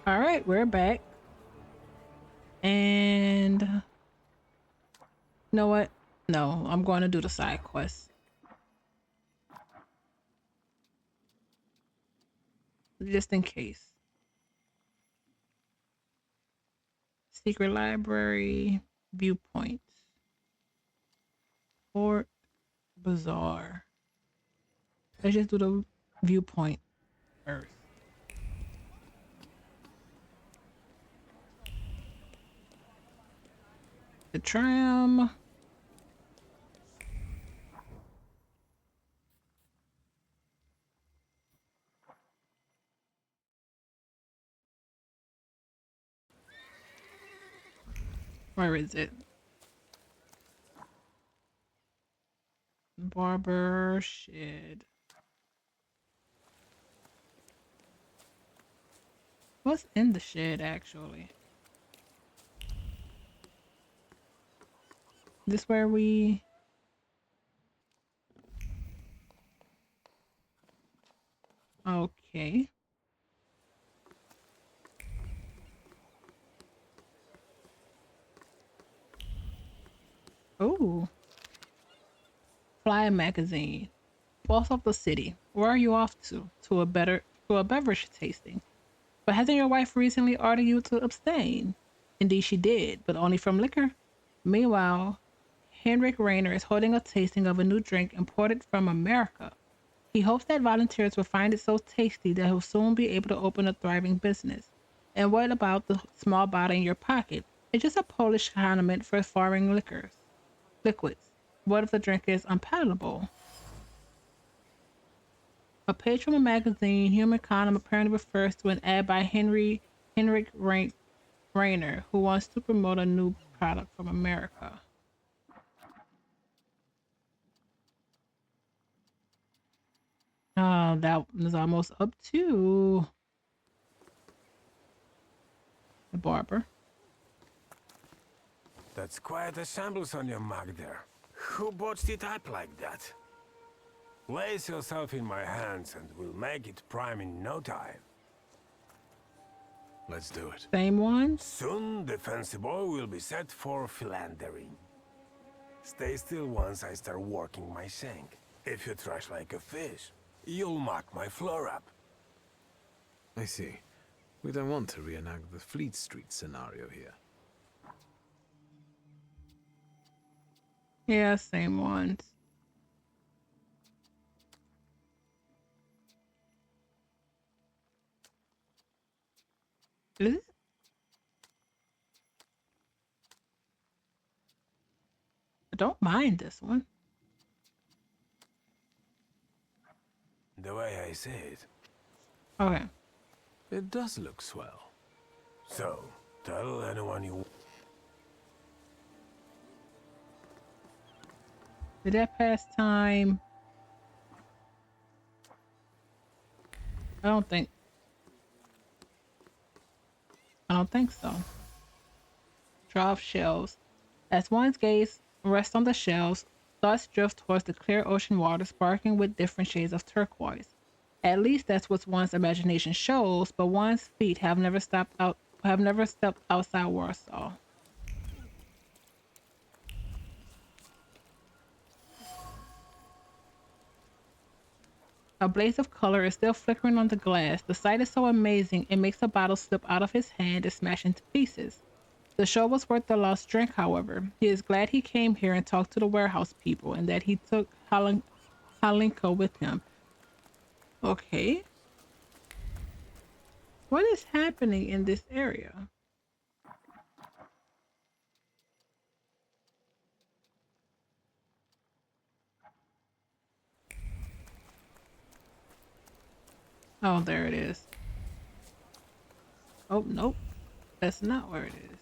All right, we're back. And you know what? No, I'm going to do the side quest. Just in case. Secret library, viewpoints, Fort Bazaar. Let's just do the viewpoint first. The tram. Where is it? Barber shed. What's in the shed actually? This where we okay. Oh, Fly magazine. Boss of the city. Where are you off to? To a beverage tasting. But hasn't your wife recently ordered you to abstain? Indeed, she did, but only from liquor. Meanwhile, Henrik Rayner is holding a tasting of a new drink imported from America. He hopes that volunteers will find it so tasty that he'll soon be able to open a thriving business. And what about the small bottle in your pocket? It's just a Polish condiment for foreign liquids. What if the drink is unpalatable? A page from a magazine, Human Condom, apparently refers to an ad by Henrik Rayner, who wants to promote a new product from America. That is almost up to the barber. That's quite a shambles on your mug there. Who botched it up like that? Place yourself in my hands and we'll make it prime in no time. Let's do it. Same ones? Soon the fancy boy will be set for philandering. Stay still once I start working my shank. If you trash like a fish, you'll mark my floor up. I see. We don't want to reenact the Fleet Street scenario here. Yeah, same ones. Is it? I don't mind this one. The way I say it. Okay. It does look swell. So, tell anyone you... Did that pass time? I don't think. I don't think so. Draw off shells. As one's gaze rests on the shells, thoughts drift towards the clear ocean water sparkling with different shades of turquoise. At least that's what one's imagination shows, but one's feet have never stepped outside Warsaw. A blaze of color is still flickering on the glass. The sight is so amazing it makes a bottle slip out of his hand and smash into pieces. The show was worth the lost drink, however. He is glad he came here and talked to the warehouse people and that he took Halinka with him. Okay. What is happening in this area? Oh, there it is. Oh, nope. That's not where it is.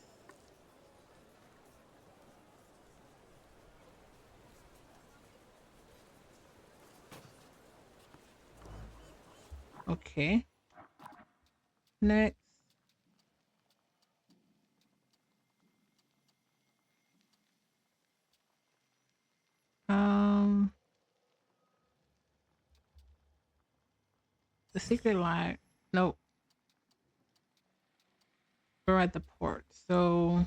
Okay. Next. Um, the secret line. Nope. We're at the port, so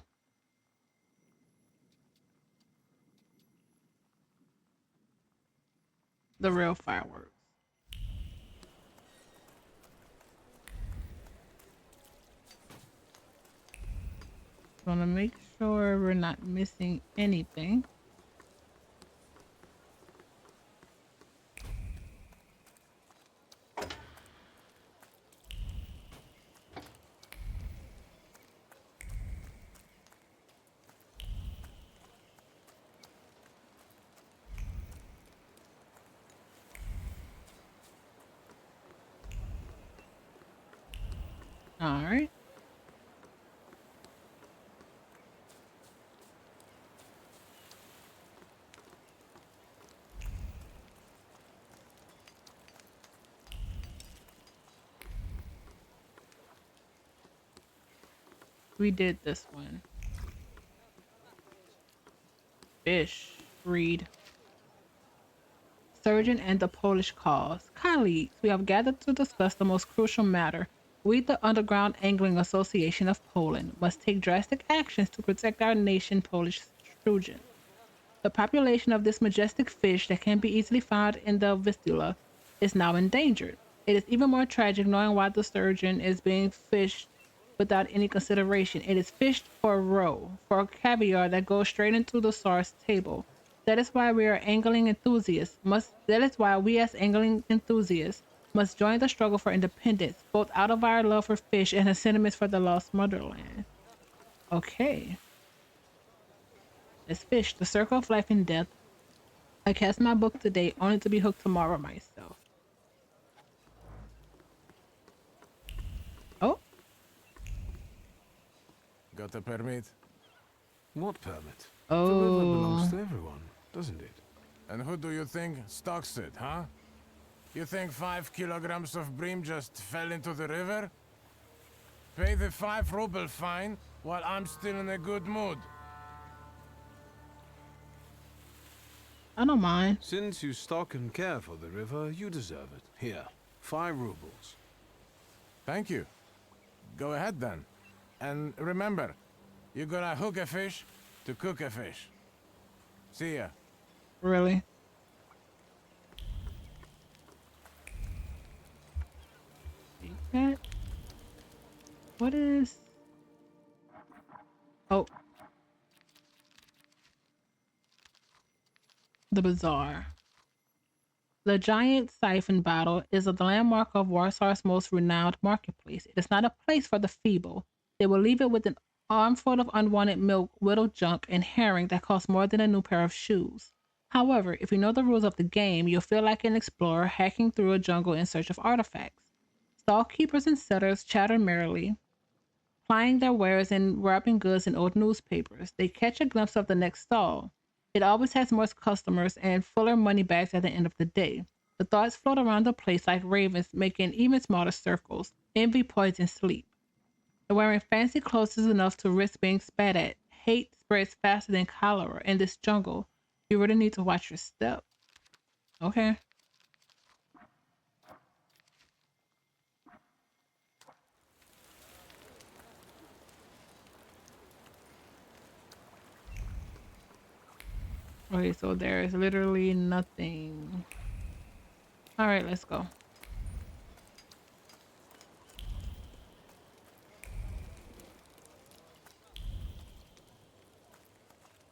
the real fireworks. Want to make sure we're not missing anything. All right. We did this one. Fish. Read. Surgeon and the Polish cause. Colleagues, we have gathered to discuss the most crucial matter. We, the Underground Angling Association of Poland, must take drastic actions to protect our nation, Polish sturgeon. The population of this majestic fish that can be easily found in the Vistula is now endangered. It is even more tragic knowing why the sturgeon is being fished without any consideration. It is fished for roe, for caviar that goes straight into the Tsar's table. That is why we are angling enthusiasts must that is why we as angling enthusiasts must join the struggle for independence, both out of our love for fish and a sentiments for the lost motherland. Okay. Let's fish. The circle of life and death. I cast my book today, only to be hooked tomorrow myself. Oh, Got a permit? What permit? The river belongs oh, to everyone, doesn't it? And who do you think stocks it, huh? You think 5 kilograms of bream just fell into the river? Pay the 5 ruble fine while I'm still in a good mood. I don't mind. Since you stock and care for the river, you deserve it. Here, 5 rubles. Thank you. Go ahead then. And remember, you gotta hook a fish to cook a fish. See ya. Really? That? What is? Oh, the bazaar. The giant siphon bottle is a landmark of Warsaw's most renowned marketplace. It is not a place for the feeble. They will leave it with an armful of unwanted milk, whittled junk, and herring that costs more than a new pair of shoes. However, if you know the rules of the game, you'll feel like an explorer hacking through a jungle in search of artifacts. Stall keepers and sellers chatter merrily, plying their wares and wrapping goods in old newspapers. They catch a glimpse of the next stall. It always has more customers and fuller money bags at the end of the day. The thoughts float around the place like ravens, making even smaller circles. Envy poisons sleep. Wearing fancy clothes is enough to risk being spat at. Hate spreads faster than cholera in this jungle. You really need to watch your step. Okay. Okay, so there is literally nothing. All right, let's go.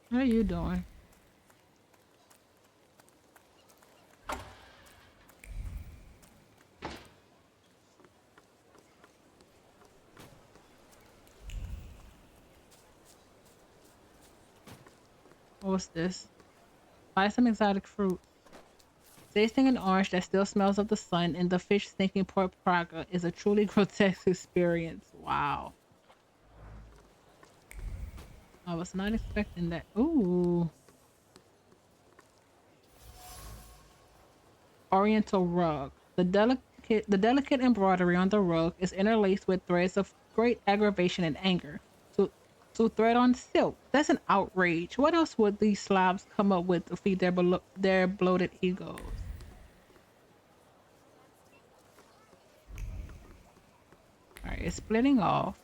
What are you doing? What's this? Buy some exotic fruit. Tasting an orange that still smells of the sun and the fish stinking port Praga is a truly grotesque experience. Wow. I was not expecting that. Ooh. Oriental rug. The delicate embroidery on the rug is interlaced with threads of great aggravation and anger. To to thread on silk. That's an outrage. What else would these slobs come up with to feed their bloated egos? All right, it's splitting off.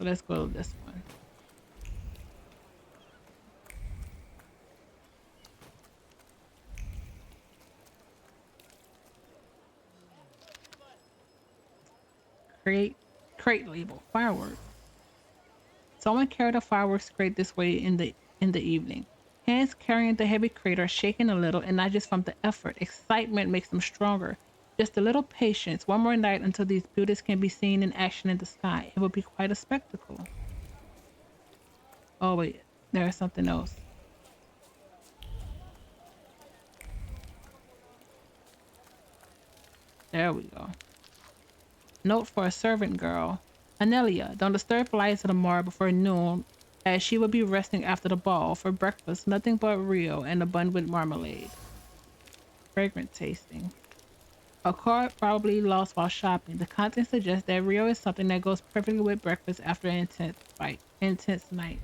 So let's go to this one. Create crate label fireworks. Someone carried a fireworks crate this way in the evening. Hands carrying the heavy crate are shaking a little, and not just from the effort. Excitement makes them stronger. Just a little patience. One more night until these beauties can be seen in action in the sky. It will be quite a spectacle. Oh wait, there's something else. There we go. Note for a servant girl. Anelia, don't disturb Liza tomorrow before noon, as she will be resting after the ball. For breakfast, nothing but Rio and abundant marmalade. Fragrant tasting. A card probably lost while shopping. The content suggests that Rio is something that goes perfectly with breakfast after an intense night.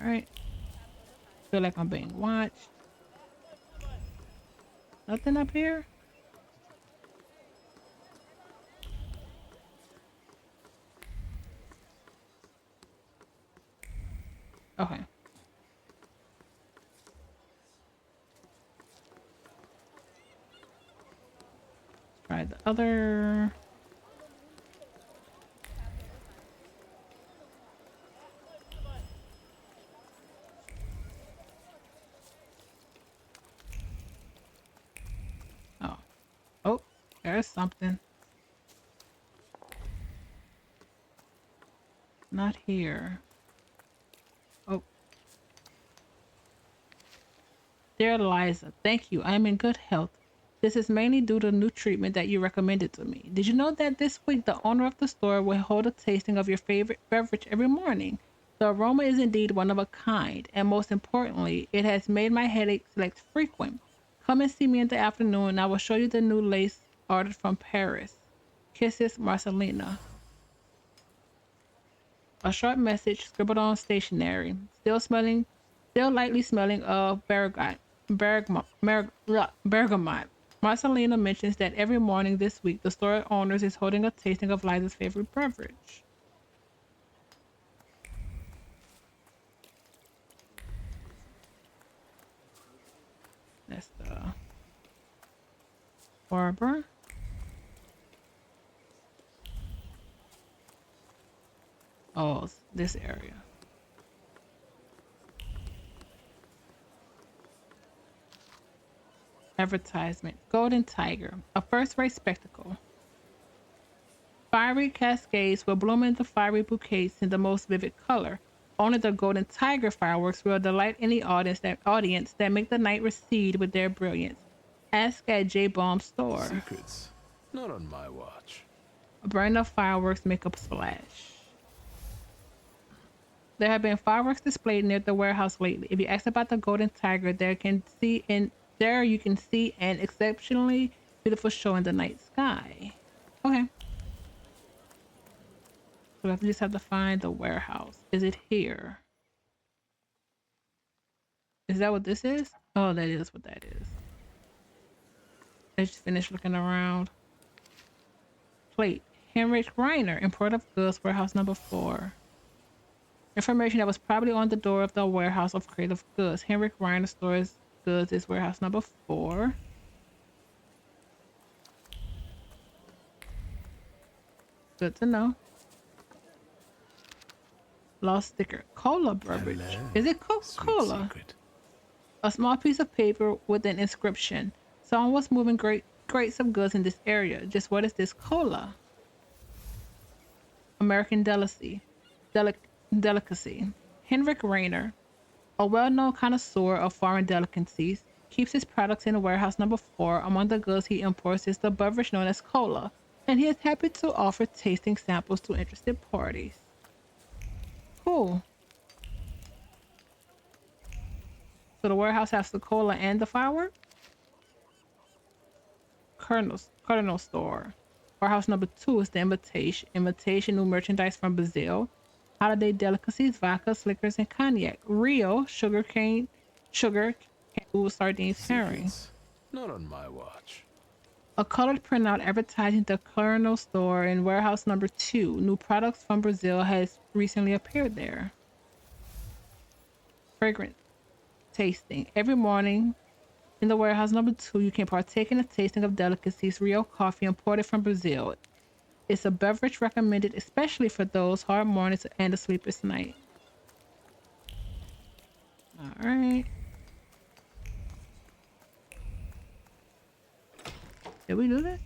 Alright. Feel like I'm being watched. Nothing up here? Okay. Let's try the other. Oh. Oh, there's something. Not here. Oh. Dear Liza, thank you. I am in good health. This is mainly due to the new treatment that you recommended to me. Did you know that this week the owner of the store will hold a tasting of your favorite beverage every morning? The aroma is indeed one of a kind, and most importantly, it has made my headaches less frequent. Come and see me in the afternoon, and I will show you the new lace ordered from Paris. Kisses, Marcelina. A short message scribbled on stationery, still lightly smelling of bergamot. Marcelina mentions that every morning this week the store owners is holding a tasting of Liza's favorite beverage. That's the harbor. Oh, it's this area. Advertisement. Golden Tiger. A first-rate spectacle. Fiery cascades will bloom into fiery bouquets in the most vivid color. Only the Golden Tiger fireworks will delight any audience that make the night recede with their brilliance. Ask at J Bomb's store. Secrets? Not on my watch. A brand of fireworks make a splash. There have been fireworks displayed near the warehouse lately. If you ask about the Golden Tiger, there you can see an exceptionally beautiful show in the night sky. Okay. So I just have to find the warehouse. Is it here? Is that what this is? Oh, that is what that is. I just finished looking around. Plate. Henrik Reiner, import of goods, warehouse number 4. Information that was probably on the door of the warehouse of creative goods. Henrik Reiner stores goods is warehouse number 4. Good to know. Lost sticker. Cola beverage. Hello. Is it Sweet Coca-Cola? secret. A small piece of paper with an inscription. Someone was moving crates of goods in this area. Just what is this cola? American delicacy. Henrik Reiner, a well-known connoisseur of foreign delicacies, keeps his products in warehouse number 4. Among the goods he imports is the beverage known as cola, and he is happy to offer tasting samples to interested parties. Cool. So the warehouse has the cola and the firework? Cardinal store. Warehouse number 2 is the Invitation, new merchandise from Brazil. Holiday delicacies, vodka, slickers, and cognac. Rio, sugar, kangaroo, sardines, herring. Secrets? Not on my watch. A colored printout advertising the Colonel store in warehouse number 2. New products from Brazil has recently appeared there. Fragrance tasting. Every morning in the warehouse number 2, you can partake in a tasting of delicacies, real coffee imported from Brazil. It's a beverage recommended especially for those hard mornings and a sleepless night. All right. Did we do this?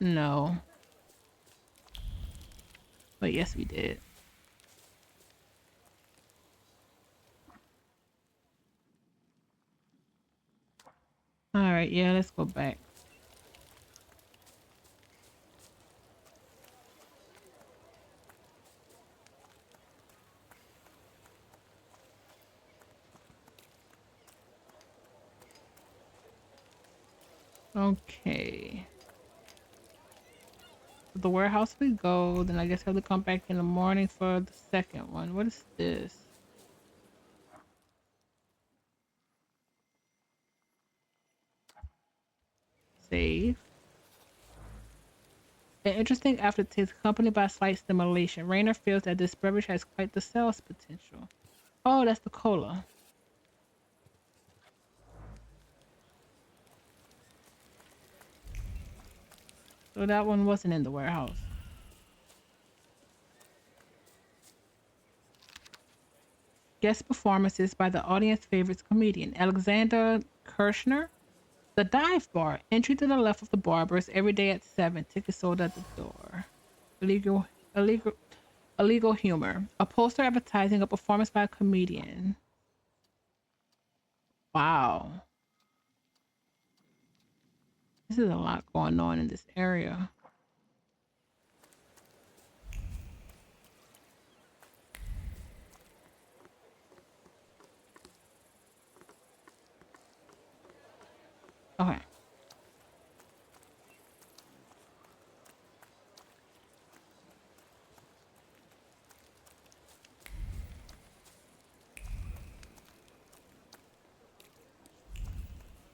No. But yes, we did. All right. Yeah, let's go back. Okay. The warehouse we go, then I guess I have to come back in the morning for the second one. What is this? Save. An interesting aftertaste accompanied by slight stimulation. Rainer feels that this beverage has quite the sales potential. Oh, that's the cola. So that one wasn't in the warehouse. Guest performances by the audience favorites comedian Alexander Kirshner. The Dive Bar. Entry to the left of the barbers every day at 7. Tickets sold at the door. Illegal, illegal, illegal humor. A poster advertising a performance by a comedian. Wow. This is a lot going on in this area. Okay.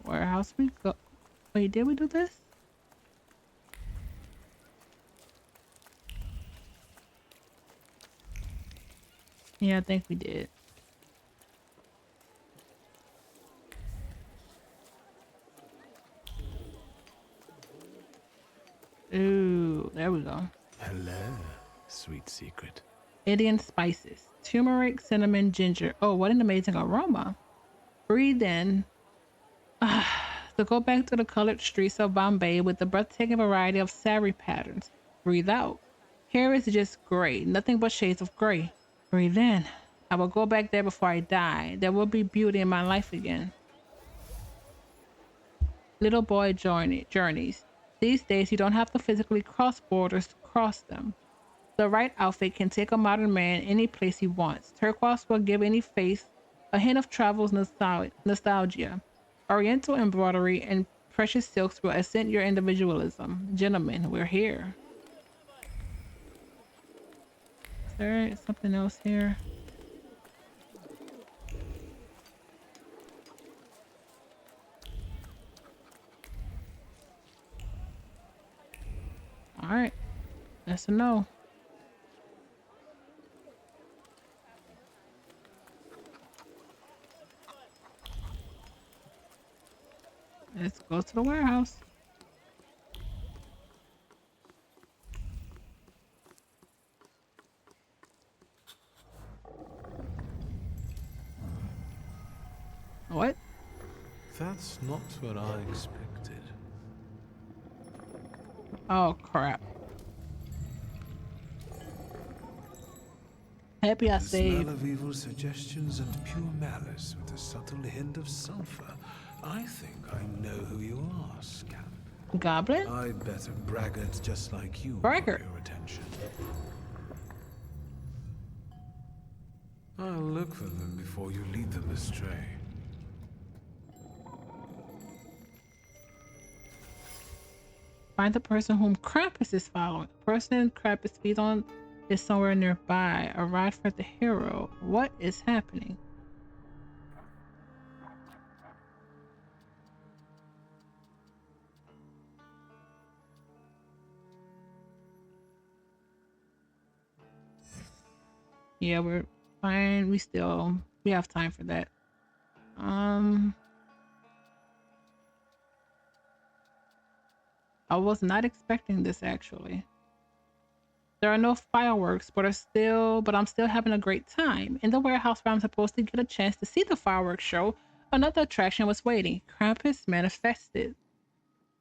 Warehouse we go. Wait, did we do this? Yeah, I think we did. Ooh, there we go. Hello, sweet secret. Indian spices. Turmeric, cinnamon, ginger. Oh, what an amazing aroma. Breathe in. So go back to the colored streets of Bombay with the breathtaking variety of sari patterns. Breathe out. Here is just gray, nothing but shades of gray. Breathe in. I will go back there before I die. There will be beauty in my life again. Little boy journeys. These days, you don't have to physically cross borders to cross them. The right outfit can take a modern man any place he wants. Turquoise will give any face a hint of travel's nostalgia. Oriental embroidery and precious silks will accent your individualism. Gentlemen, we're here. Is there something else here? All right. That's a no. Let's go to the warehouse. What? That's not what I expected. Oh, crap. Happy I The smell saved. of evil suggestions and pure malice with a subtle hint of sulfur. I think I know who you are, scamp. Goblin? I'd bet a braggart just like you Braggart. for your attention. I'll look for them before you lead them astray. Find the person whom Krampus is following. The person Krampus feeds on is somewhere nearby. A ride for the hero. What is happening? Yeah, we're fine. We have time for that. I was not expecting this actually. There are no fireworks, but I'm still having a great time. In the warehouse where I'm supposed to get a chance to see the fireworks show, another attraction was waiting. Krampus manifested.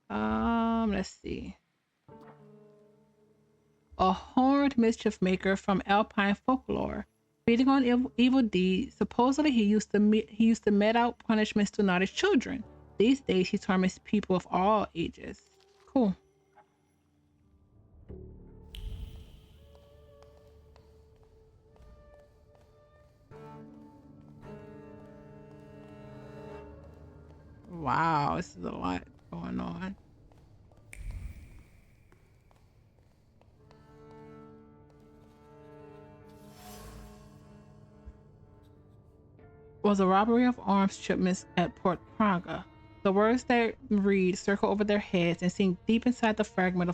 Let's see. A horned mischief maker from Alpine folklore, feeding on evil deeds. Supposedly, he used to mete out punishments to naughty children. These days, he torments people of all ages. Cool. Wow, this is a lot going on. Was a robbery of arms shipments at Port Praga. The words they read circle over their heads and sink deep inside the fabric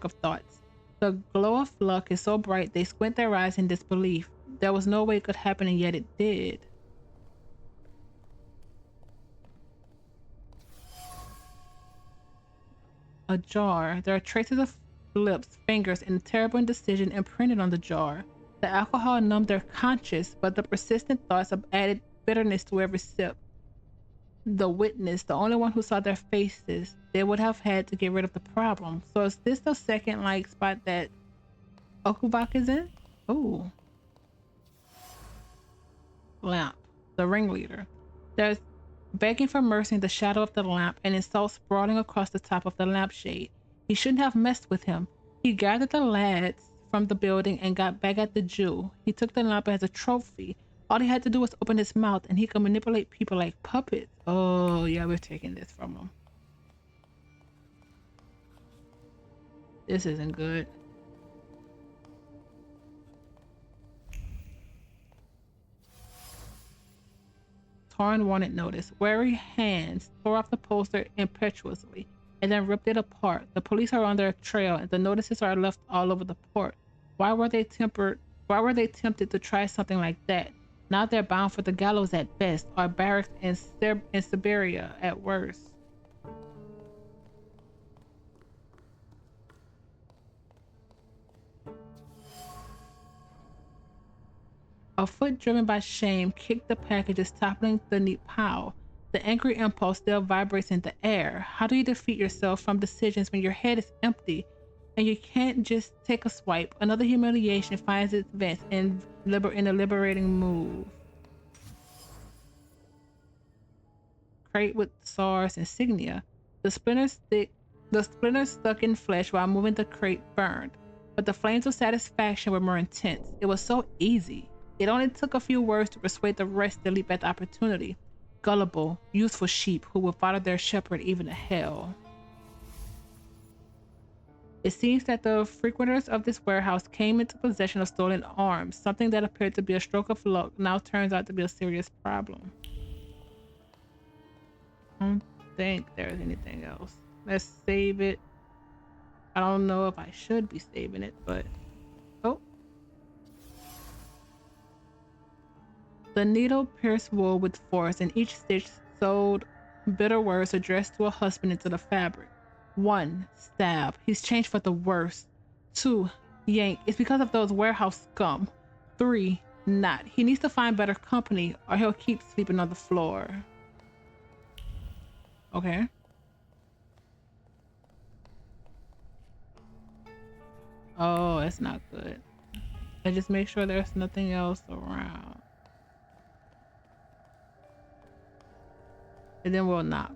of thoughts. The glow of luck is so bright they squint their eyes in disbelief. There was no way it could happen, and yet it did. A jar. There are traces of lips, fingers, and terrible indecision imprinted on the jar. The alcohol numbed their conscience, but the persistent thoughts have added bitterness to every sip. The witness, the only one who saw their faces, they would have had to get rid of the problem. So is this the second spot that Okubak is in? Ooh. Lamp, the ringleader. There's begging for mercy in the shadow of the lamp and insults sprawling across the top of the lampshade. He shouldn't have messed with him. He gathered the lads from the building and got back at the Jew. He took the lamp as a trophy. All he had to do was open his mouth and he could manipulate people like puppets. Oh, yeah, we're taking this from him. This isn't good. Torn wanted notice. Wary hands tore off the poster impetuously and then ripped it apart. The police are on their trail and the notices are left all over the port. Why were they tempted to try something like that? Now they're bound for the gallows at best, or barracks in Siberia at worst. A foot driven by shame kicked the packages, toppling the neat pile. The angry impulse still vibrates in the air. How do you defeat yourself from decisions when your head is empty and you can't just take a swipe? Another humiliation finds its vent in a liberating move. Crate with SARS insignia. The splinters stuck in flesh while moving the crate burned, but the flames of satisfaction were more intense. It was so easy. It only took a few words to persuade the rest to leap at the opportunity. Gullible, youthful sheep who would follow their shepherd even to hell. It seems that the frequenters of this warehouse came into possession of stolen arms. Something that appeared to be a stroke of luck now turns out to be a serious problem. I don't think there's anything else. Let's save it. I don't know if I should be saving it, but... Oh. The needle pierced wool with force, and each stitch sewed bitter words addressed to a husband into the fabric. 1. Stab. He's changed for the worse. 2. Yank. It's because of those warehouse scum. 3. Not. He needs to find better company, or he'll keep sleeping on the floor. Okay. Oh, that's not good. I just make sure there's nothing else around. And then we'll knock.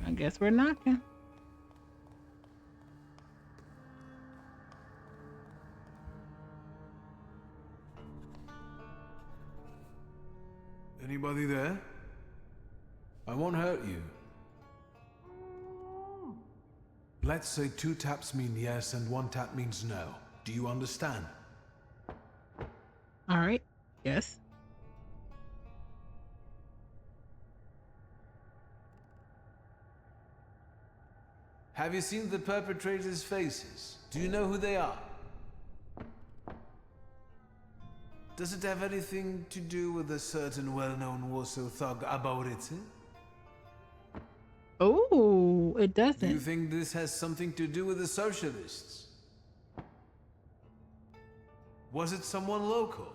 I guess we're knocking. Anybody there? I won't hurt you. Let's say 2 taps mean yes and 1 tap means no. Do you understand? All right. Yes. Have you seen the perpetrators' faces? Do you know who they are? Does it have anything to do with a certain well-known Warsaw thug about it? Oh, it Do you doesn't. think this has something to do with the socialists? Was it someone local?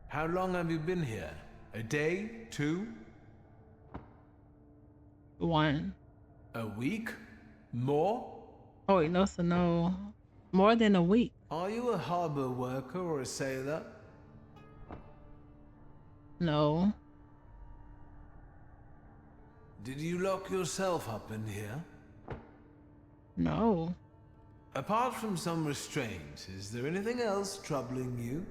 How long have you been here? A day? 2? 1. A week? More? Oh wait, no, so no. More than a week. Are you a harbor worker or a sailor? No. Did you lock yourself up in here? No. Apart from some restraint, is there anything else troubling you?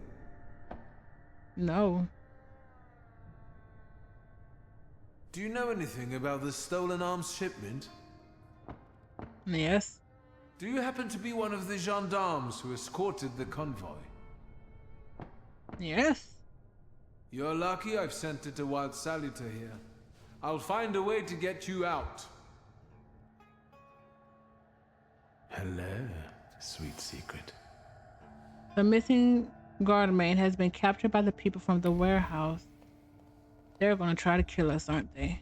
No. Do you know anything about the stolen arms shipment? Yes. Do you happen to be one of the gendarmes who escorted the convoy? Yes. You're lucky I've sent it to Wild Saluter here. I'll find a way to get you out. Hello, sweet secret. The missing guardman has been captured by the people from the warehouse. They're gonna try to kill us, aren't they?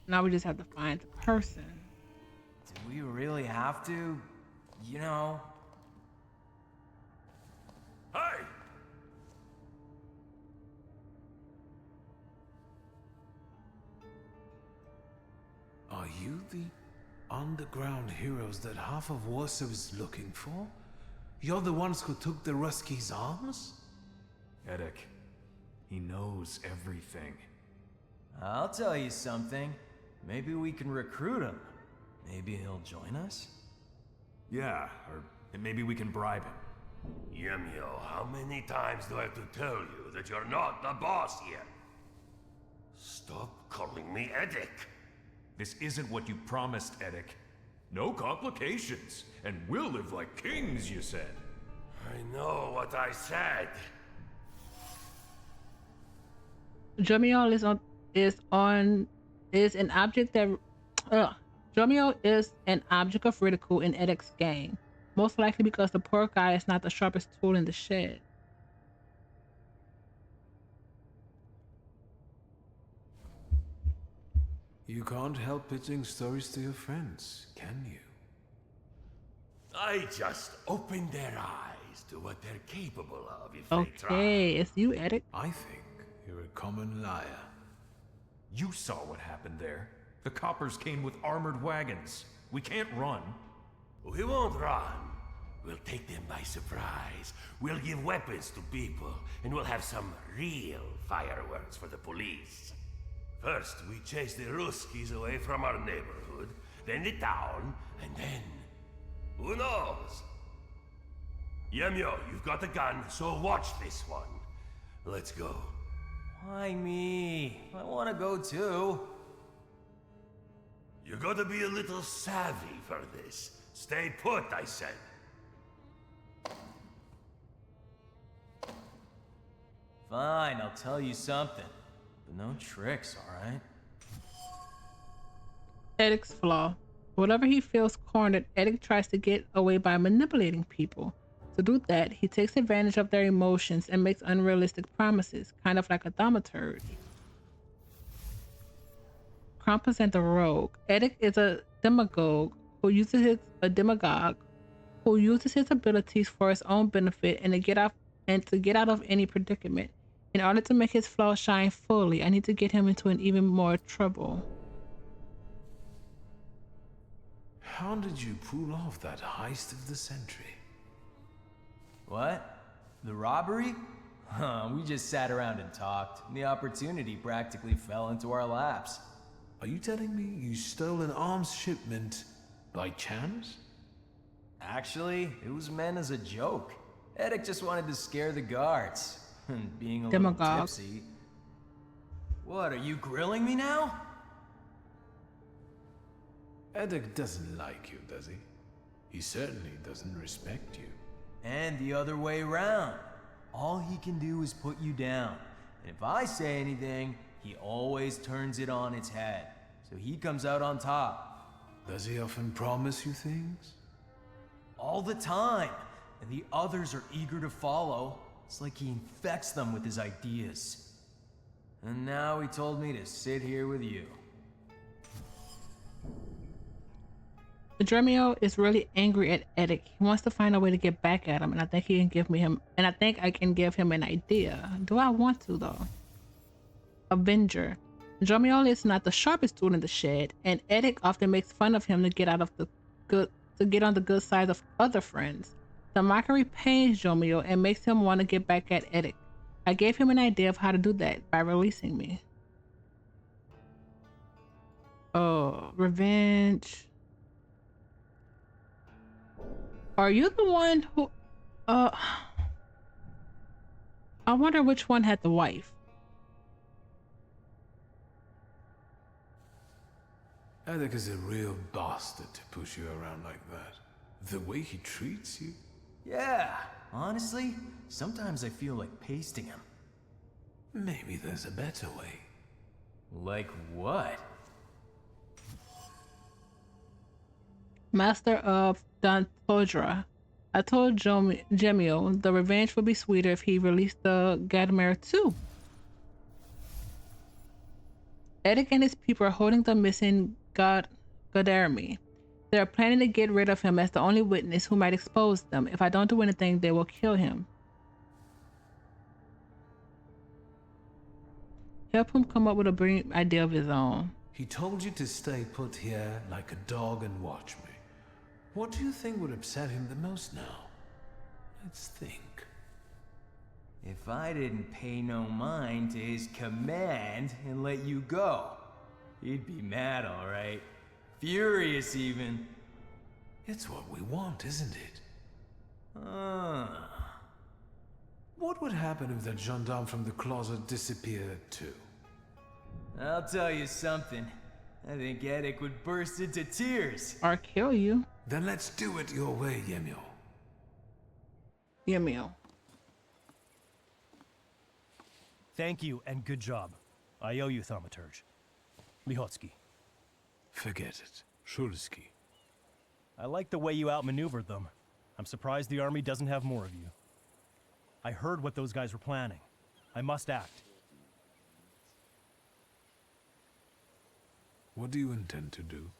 Now we just have to find the person. Do we really have to? You know. Hey! Are you the underground heroes that half of Warsaw is looking for? You're the ones who took the Ruski's arms? Edek, he knows everything. I'll tell you something. Maybe we can recruit him. Maybe he'll join us? Yeah, or maybe we can bribe him. Yemio, how many times do I have to tell you that you're not the boss here? Stop calling me Edek. This isn't what you promised, Edek. No complications, and we'll live like kings, you said. I know what I said. Dromio is an object that Dromio is an object of ridicule in Edek's gang, most likely because the poor guy is not the sharpest tool in the shed. You can't help pitching stories to your friends, can you? I just opened their eyes to what they're capable of if they try. Okay, it's you, Edek. I think you're a common liar. You saw what happened there. The coppers came with armored wagons. We can't run. We won't run. We'll take them by surprise. We'll give weapons to people, and we'll have some real fireworks for the police. First, we chase the Ruskies away from our neighborhood, then the town, and then... who knows? Yemio, you've got a gun, so watch this one. Let's go. Why me? I want to go too. You gotta be a little savvy for this. Stay put, I said. Fine, I'll tell you something. But no tricks, alright? Edek's flaw. Whenever he feels cornered, Edek tries to get away by manipulating people. To do that, he takes advantage of their emotions and makes unrealistic promises, kind of like a thaumaturge. Krampus and the Rogue. Edek is a demagogue who uses his abilities for his own benefit and to get out of any predicament. In order to make his flaws shine fully, I need to get him into an even more trouble. How did you pull off that heist of the century? What? The robbery? We just sat around and talked. The opportunity practically fell into our laps. Are you telling me you stole an arms shipment by chance? Actually, it was meant as a joke. Edek just wanted to scare the guards. Being a Demagogue. little tipsy. What, are you grilling me now? Edek doesn't like you, does he? He certainly doesn't respect you. And the other way around. All he can do is put you down. And if I say anything, he always turns it on its head. So he comes out on top. Does he often promise you things? All the time. And the others are eager to follow. It's like he infects them with his ideas. And now he told me to sit here with you. Dremio is really angry at Eddic. He wants to find a way to get back at him, and I think he can give me him. And I think I can give him an idea. Do I want to though? Avenger. Dremio is not the sharpest tool in the shed, and Eddic often makes fun of him to get on the good side of other friends. The mockery pains Dremio and makes him want to get back at Eddic. I gave him an idea of how to do that by releasing me. Oh, revenge. Are you the one who, I wonder which one had the wife. Edek is a real bastard to push you around like that. The way he treats you. Yeah, honestly, sometimes I feel like pasting him. Maybe there's a better way. Like what? Master of Thaumaturge. I told Gemio the revenge would be sweeter if he released the Gadamere too. Eddic and his people are holding the missing Gadarmi. They are planning to get rid of him as the only witness who might expose them. If I don't do anything, they will kill him. Help him come up with a brilliant idea of his own. He told you to stay put here like a dog and watch me. What do you think would upset him the most now? Let's think. If I didn't pay no mind to his command and let you go, he'd be mad, all right. Furious, even. It's what we want, isn't it? What would happen if that gendarme from the closet disappeared too? I'll tell you something. I think Eddic would burst into tears. Or kill you. Then let's do it your way, Yemio. Yemio. Thank you and good job. I owe you, Thaumaturge. Lihotsky. Forget it. Szulski. I like the way you outmaneuvered them. I'm surprised the army doesn't have more of you. I heard what those guys were planning. I must act. What do you intend to do?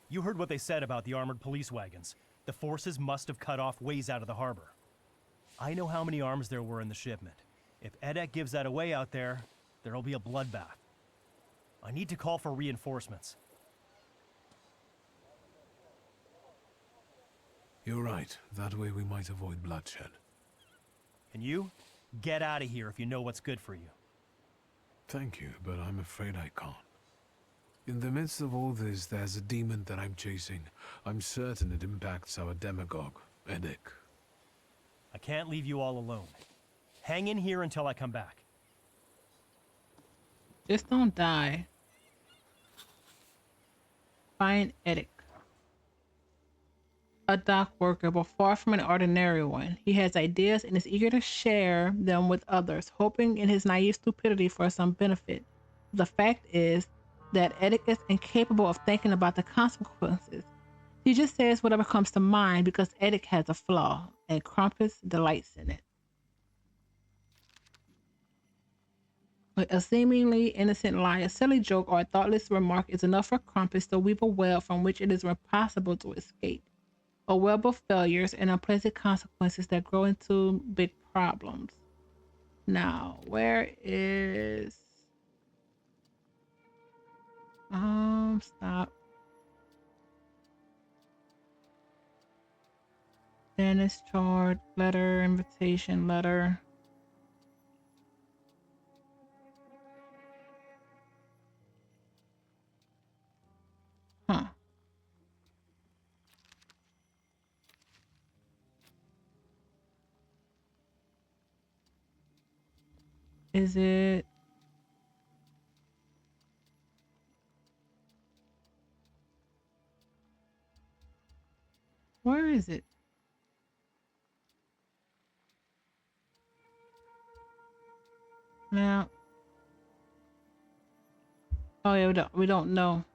You heard what they said about the armored police wagons. The forces must have cut off ways out of the harbor. I know how many arms there were in the shipment. If Edek gives that away out there, there'll be a bloodbath. I need to call for reinforcements. You're right. That way we might avoid bloodshed. And you? Get out of here if you know what's good for you. Thank you, but I'm afraid I can't. In the midst of all this, there's a demon that I'm chasing. I'm certain it impacts our demagogue, Edek. I can't leave you all alone. Hang in here until I come back. Just don't die. Find Eddic. A dock worker, but far from an ordinary one. He has ideas and is eager to share them with others, hoping in his naive stupidity for some benefit. The fact is that Eddic is incapable of thinking about the consequences. He just says whatever comes to mind because Eddic has a flaw, and Krampus delights in it. A seemingly innocent lie, a silly joke, or a thoughtless remark is enough for Krampus to weave a web from which it is impossible to escape. A web of failures and unpleasant consequences that grow into big problems. Now, where is... stop. Dennis chart, letter, invitation, letter. Huh. Is it Where is it? Now. Oh yeah, we don't know.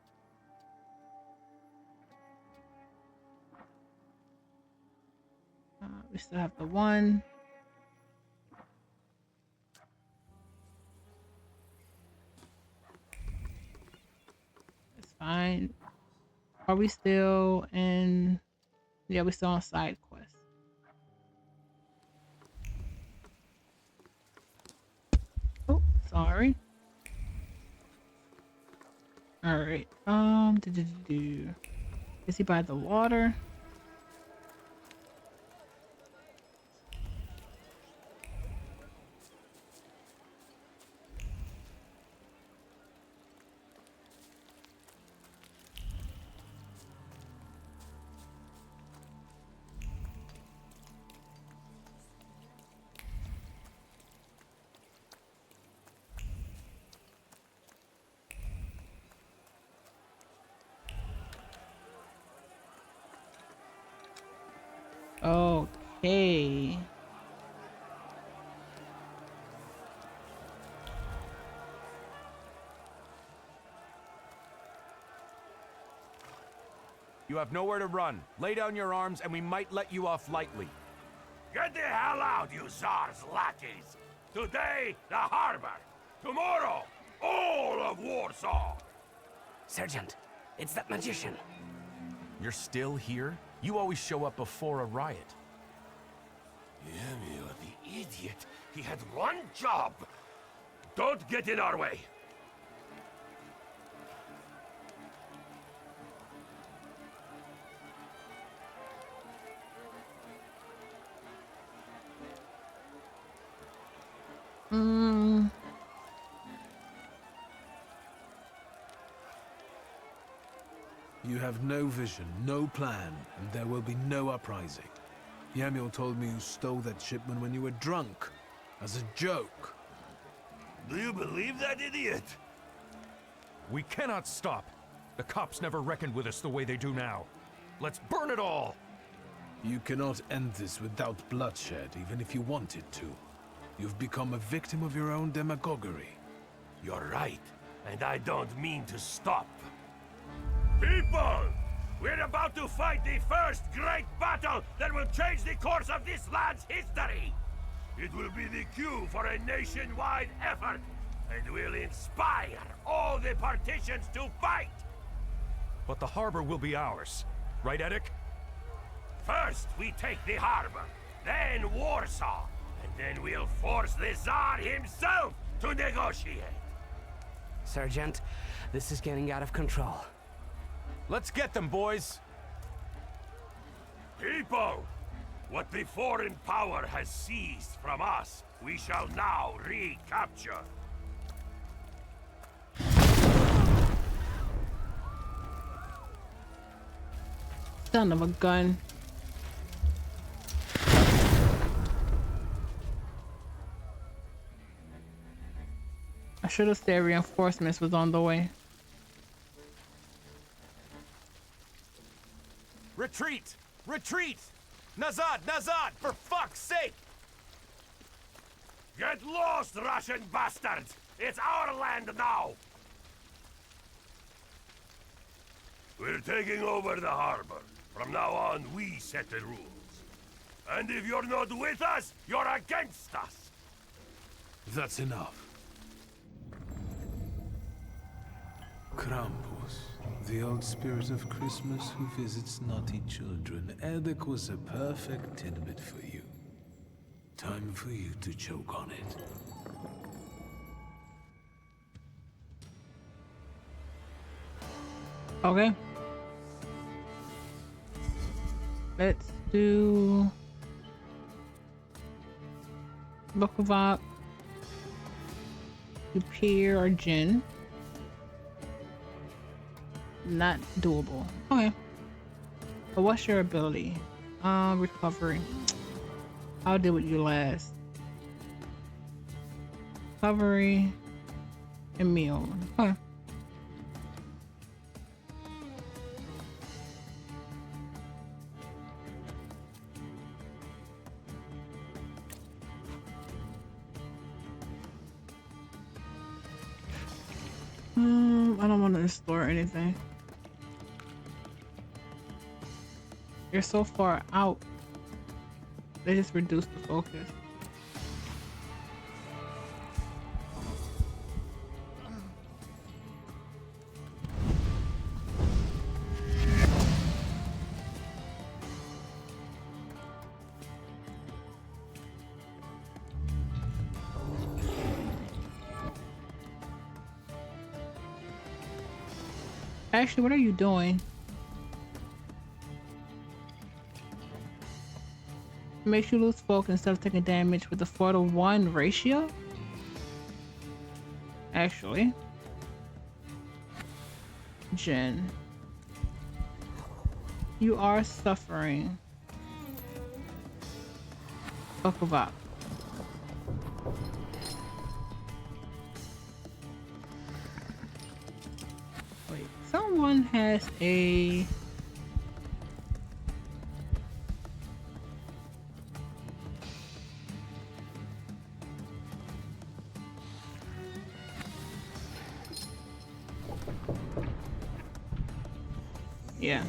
We still have the one. It's fine. Are we still in? Yeah, we still on side quest. Oh, sorry. All right. Is he by the water? Okay. You have nowhere to run. Lay down your arms and we might let you off lightly. Get the hell out, you Tsar's lackeys! Today, the harbor. Tomorrow, all of Warsaw! Sergeant, it's that magician. You're still here? You always show up before a riot. Yemio, the idiot! He had one job! Don't get in our way! You have no vision, no plan, and there will be no uprising. Yamil told me you stole that shipment when you were drunk, as a joke. Do you believe that idiot? We cannot stop. The cops never reckoned with us the way they do now. Let's burn it all! You cannot end this without bloodshed, even if you wanted to. You've become a victim of your own demagoguery. You're right, and I don't mean to stop. People! We're about to fight the first great battle that will change the course of this land's history! It will be the cue for a nationwide effort, and will inspire all the partitions to fight! But the harbor will be ours. Right, Eddick? First, we take the harbor, then Warsaw, and then we'll force the Tsar himself to negotiate! Sergeant, this is getting out of control. Let's get them, boys! People! What the foreign power has seized from us, we shall now recapture. Son of a gun. I should have said reinforcements was on the way. Retreat! Retreat! Nazad! Nazad! For fuck's sake! Get lost, Russian bastards! It's our land now! We're taking over the harbor. From now on, we set the rules. And if you're not with us, you're against us! That's enough. Krampus, the old spirit of Christmas who visits naughty children. Eddick was a perfect tidbit for you. Time for you to choke on it. Okay. Let's do Book of Op, Pierre or Jin. Not doable. Okay. But what's your ability? Recovery. I'll deal with you last. Recovery. Immune. Okay. store anything. You're so far out. They just reduce the focus. Actually, what are you doing? Makes you lose focus instead of taking damage with a 4-to-1 ratio? Actually. Jen. You are suffering. Okavak. Wait, someone has a... Yeah.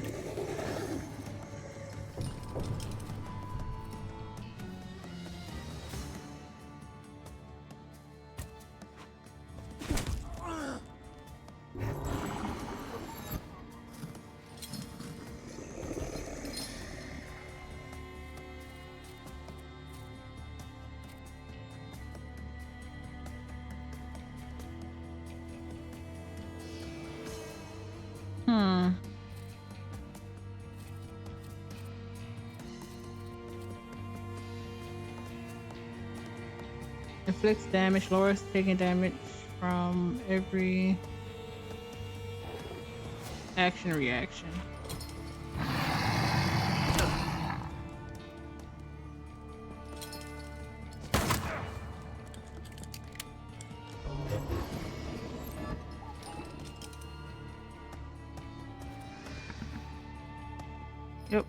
Inflicts damage, lowers taking damage from every action reaction. Yep.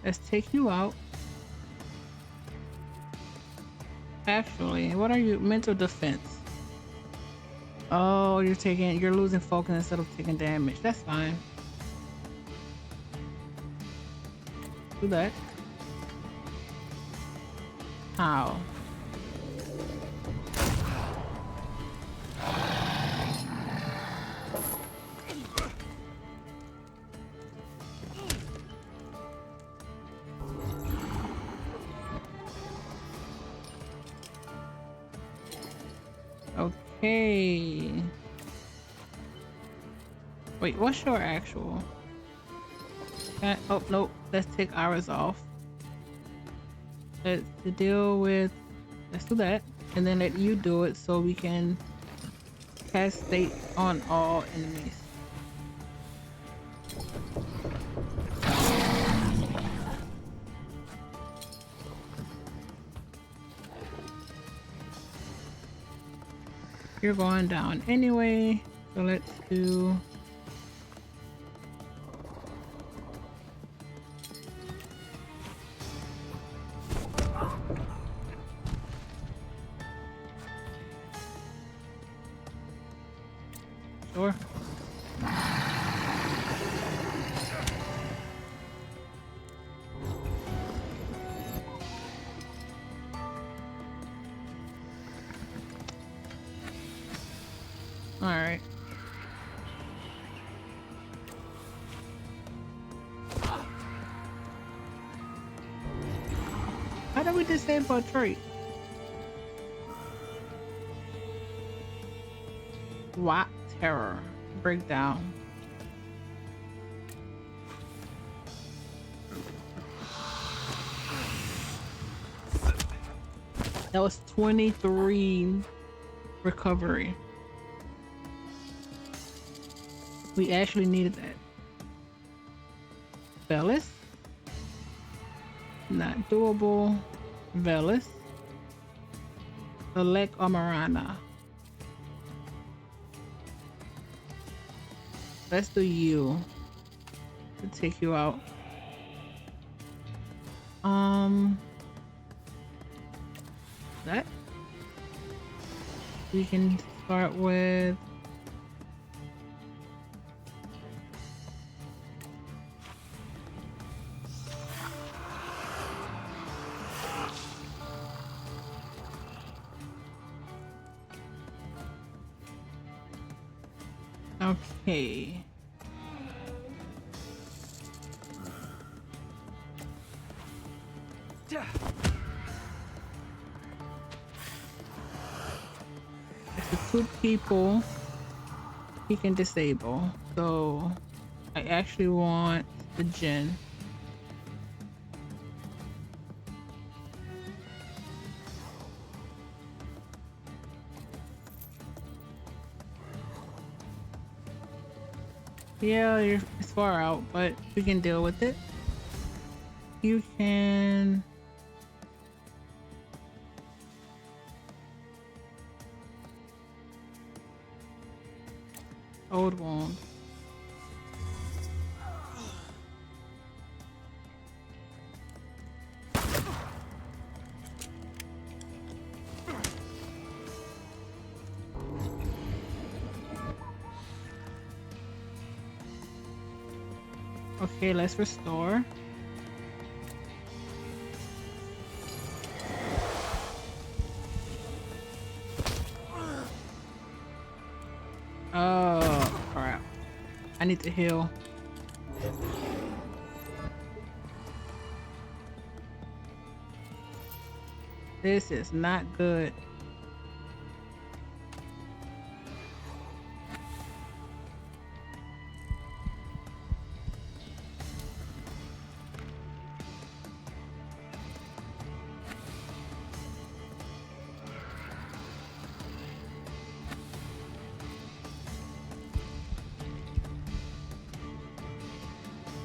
Let's take you out. Actually, what are you? Mental defense. Oh, you're losing focus instead of taking damage. That's fine. Do that. How? Okay. Wait, what's your actual? Oh, nope. Let's take ours off. Let's deal with... Let's do that. And then let you do it so we can cast state on all enemies. You're going down anyway, so let's do... Sure. Alright. How do we disable a trait? What terror? Breakdown. That was 23 recovery. We actually needed that. Velis? Not doable. Velis. Select Amarana. Let's do you to take you out. That we can start with Okay. It's the 2 people he can disable. So I actually want the Jinn. Yeah, it's far out, but we can deal with it. You can... Old wound. Okay, let's restore. Oh, crap. I need to heal. This is not good.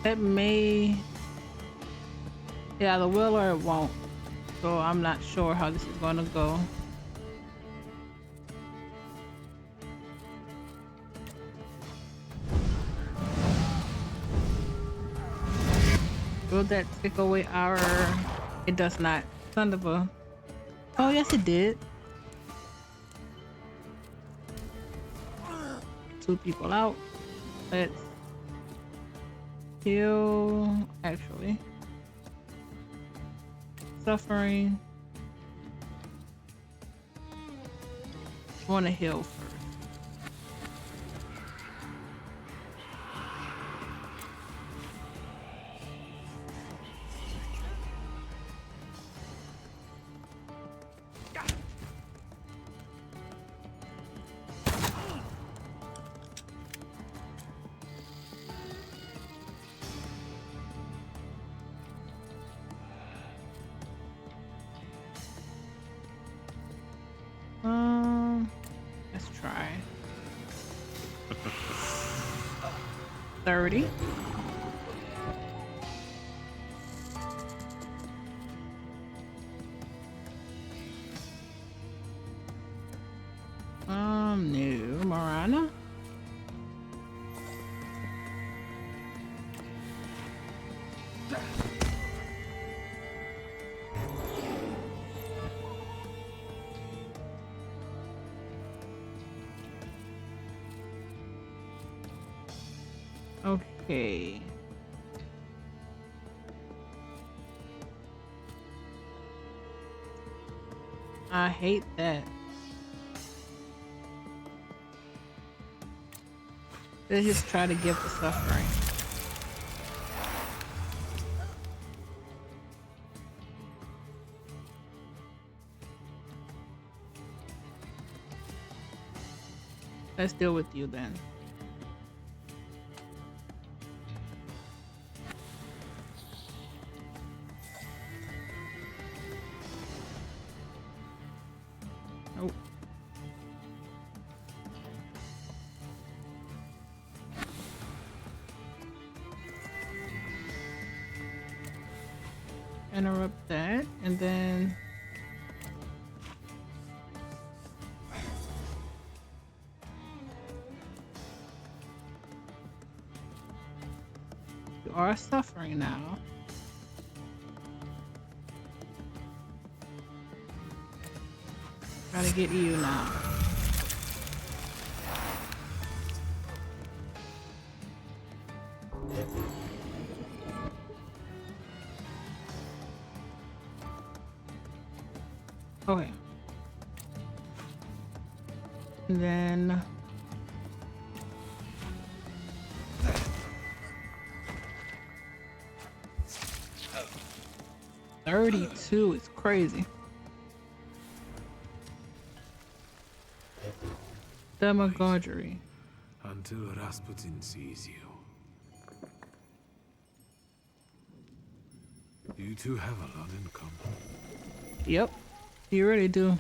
It may... Yeah, the will or it won't. So I'm not sure how this is gonna go. Will that take away our... It does not. Son of a... Oh, yes it did. 2 people out. Let's heal. Actually, suffering. I want to heal first. Let's try 30. No, Marana. Okay. I hate that. Let's just try to give the suffering. Let's deal with you then. Nope. Interrupt that, and then you are suffering now. Try to get you now. Okay. And then 32 is crazy. Demagoguery. Until Rasputin sees you. You two have a lot in common. Yep, you really do.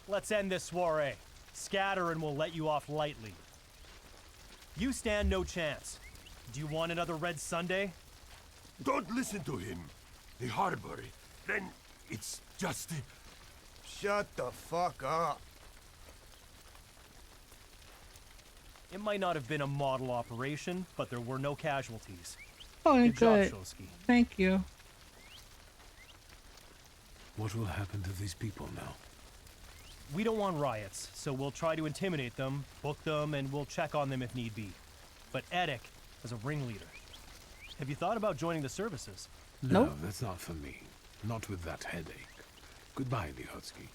Let's end this soiree. Scatter and we'll let you off lightly. You stand no chance. Do you want another Red Sunday? Don't listen to him. The harbor, then it's just... Shut the fuck up. It might not have been a model operation, but there were no casualties. Oh, Good good. job, Szulski. Thank you. What will happen to these people now? We don't want riots, so we'll try to intimidate them, book them, and we'll check on them if need be. But Edek is a ringleader. Have you thought about joining the services? No, Nope. that's not for me. Not with that headache. Goodbye, Lihotsky.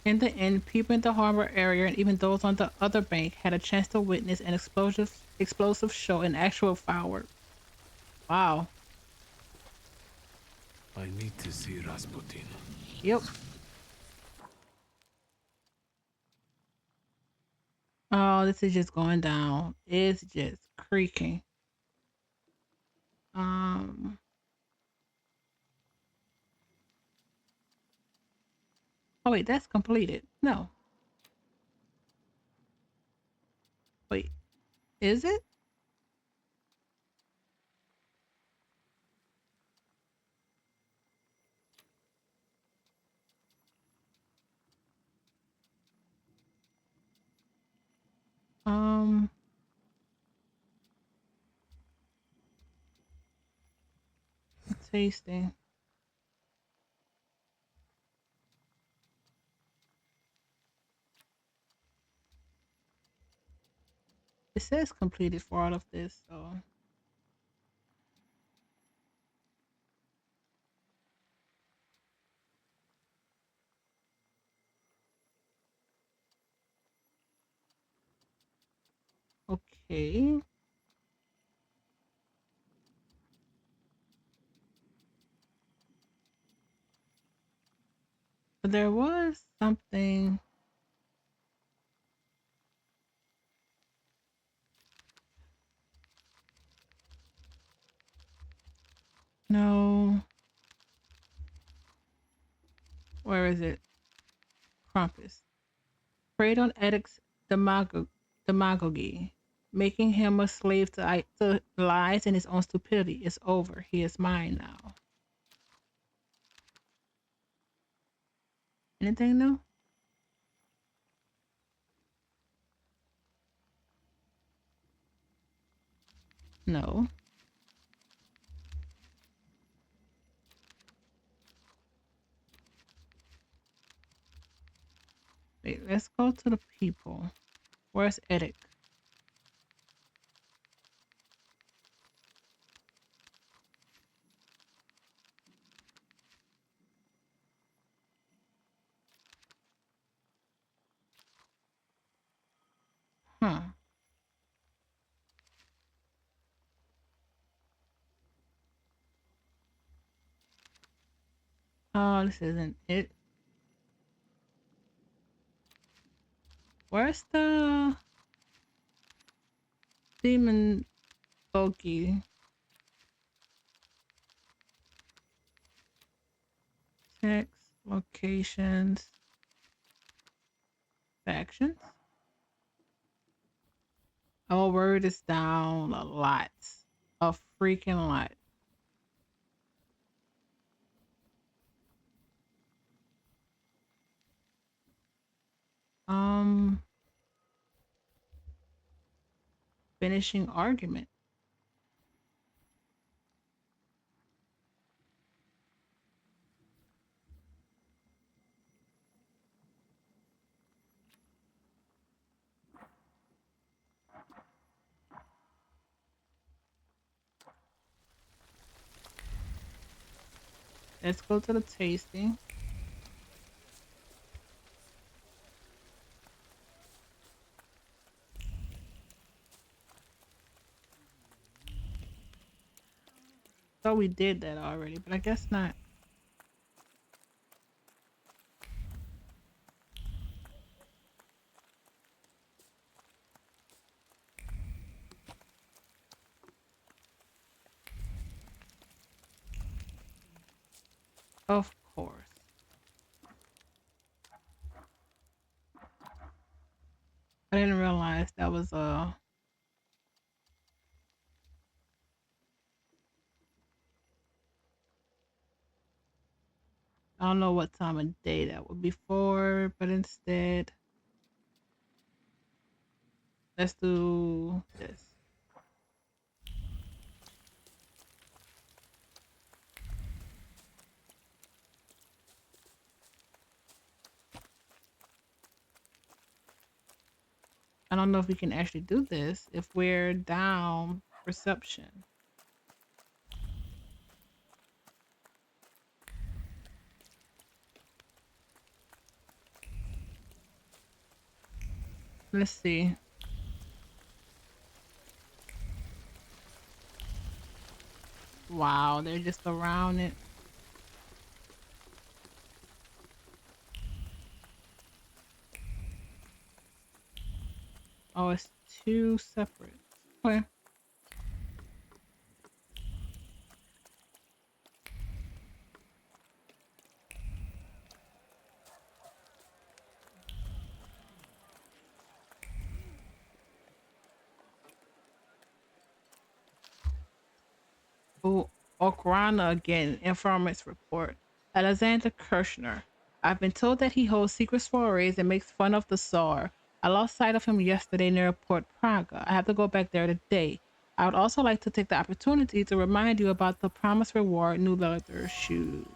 In the end, people in the harbor area and even those on the other bank had a chance to witness an explosive show in actual fireworks. Wow. I need to see Rasputin. Yep. Oh, this is just going down. It's just creaking. Oh wait, that's completed. No. Wait, is it? Tasting. It says completed for all of this, so. Okay. But there was something. No. Where is it? Krampus. Preyed on Edic's demagogy, making him a slave to lies and his own stupidity. It's over. He is mine now. Anything new? No. Wait, let's go to the people. Where's Edic? Huh. Oh, this isn't it. Where's the demon Loki? Text, locations, factions. Oh, word is down a lot. A freaking lot. Finishing argument. Let's go to the tasting. Thought we did that already, but I guess not. Of course. I didn't realize that was I don't know what time of day that would be for, but instead, let's do this. I don't know if we can actually do this if we're down perception. Let's see. Wow, they're just around it. Oh, it's two separate. Okay. Oh, Okrana again, informant's report. Alexander Kirshner. I've been told that he holds secret soirees and makes fun of the Tsar. I lost sight of him yesterday near Port Praga. I have to go back there today. I would also like to take the opportunity to remind you about the promised reward, new leather shoes.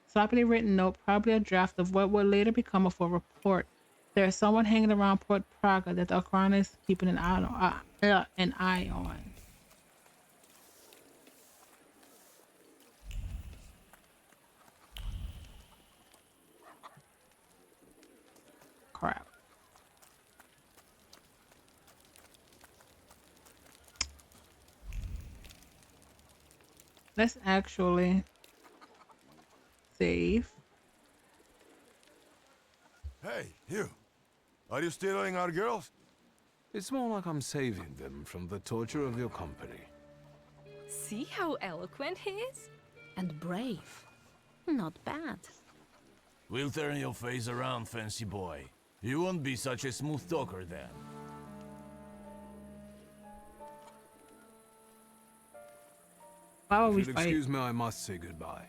Sloppily written note, probably a draft of what would later become a full report. There is someone hanging around Port Praga that the Okrana is keeping an eye on. Crap. Let's actually save. Hey, you. Are you stealing our girls? It's more like I'm saving them from the torture of your company. See how eloquent he is? And brave. Not bad. We'll turn your face around, fancy boy. You won't be such a smooth talker then. Why would we If you'll fight? excuse me, I must say goodbye.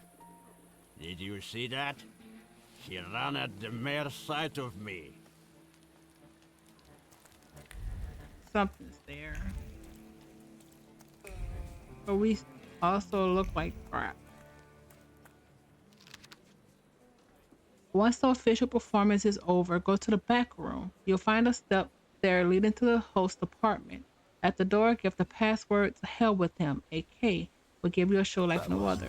Did you see that? He ran at the mere sight of me. Something's there. But we also look like crap. Once the official performance is over, go to the back room. You'll find a step there leading to the host apartment. At the door, give the password to hell with him. AK will give you a show like no other.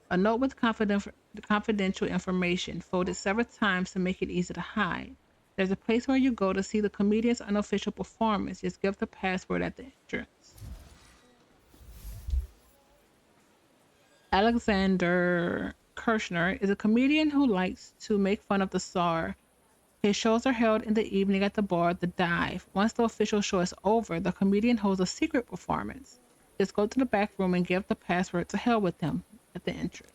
A note with confidential information folded several times to make it easy to hide. There's a place where you go to see the comedian's unofficial performance. Just give the password at the entrance. Alexander Kirshner is a comedian who likes to make fun of the Tsar. His shows are held in the evening at the bar, The Dive. Once the official show is over, the comedian holds a secret performance. Just go to the back room and give the password to hell with him at the entrance.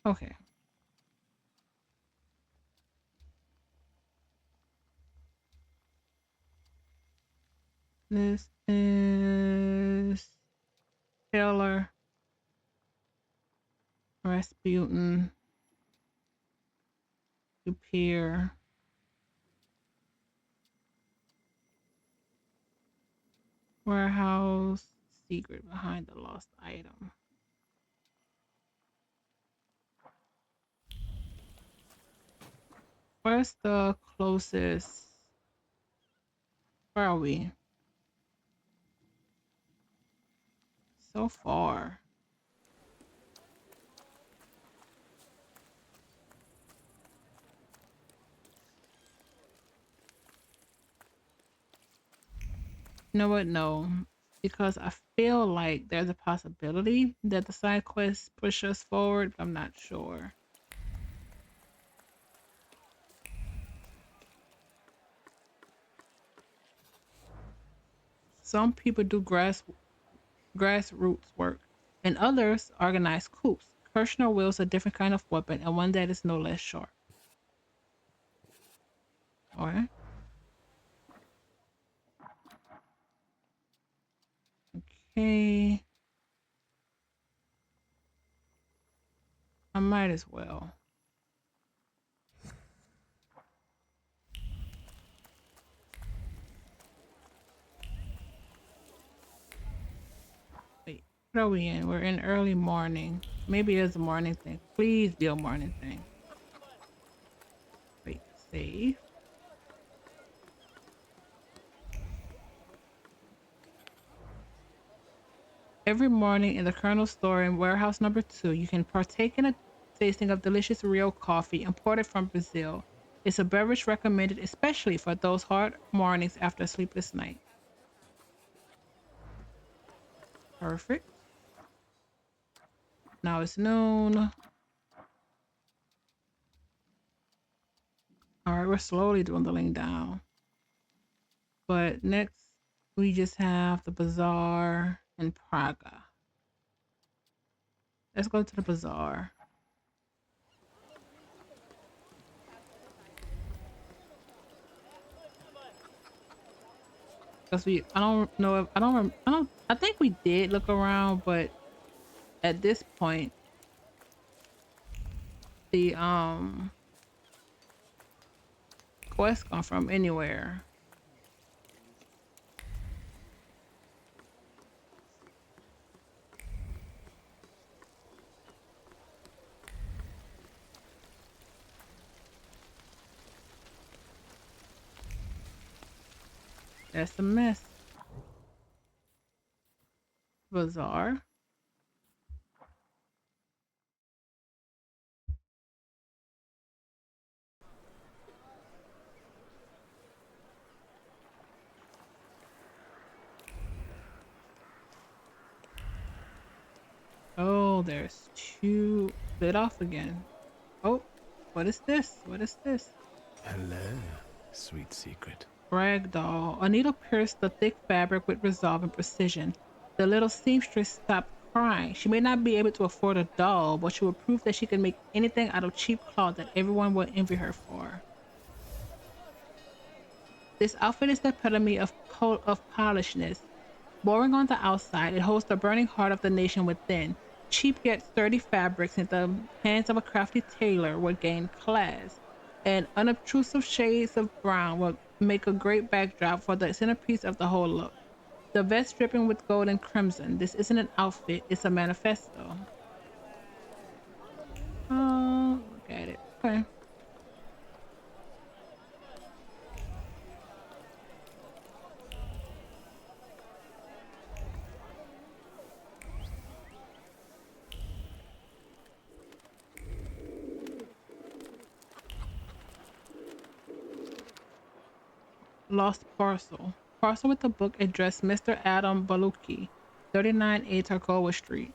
Okay. This is Taylor, Rasputin, Dupere, Warehouse, Secret behind the lost item. Where's the closest? Where are we? So far. You know what? No, because I feel like there's a possibility that the side quests push us forward, but I'm not sure. Some people do grassroots work, and others organize coups. Kirshner wields a different kind of weapon, and one that is no less sharp. Alright. Okay. I might as well. Wait, what are we in? We're in early morning. Maybe it's a morning thing. Please be a morning thing. Wait, save. Every morning in the Colonel's store in warehouse number 2, you can partake in a tasting of delicious Rio coffee imported from Brazil. It's a beverage recommended especially for those hard mornings after a sleepless night. Perfect. Now it's noon. All right, we're slowly dwindling down. But next, we just have the bazaar in Praga. Let's go to the bazaar. Because I don't know if, I think we did look around, but at this point, the, quest come from anywhere. That's a mess. Bazaar. Oh, there's two. Split off again. Oh, what is this? What is this? Hello, sweet secret. Ragdoll. A needle pierced the thick fabric with resolve and precision. The little seamstress stopped crying. She may not be able to afford a doll, but she will prove that she can make anything out of cheap cloth that everyone will envy her for. This outfit is the epitome of polishness. Boring on the outside, it holds the burning heart of the nation within. Cheap yet sturdy fabrics in the hands of a crafty tailor will gain class, and unobtrusive shades of brown will make a great backdrop for the centerpiece of the whole look. The vest dripping with gold and crimson. This isn't an outfit, it's a manifesto. Oh, look at it. Okay. Lost parcel. Parcel with a book addressed Mr. Adam Baluki, 39A Tarkova Street.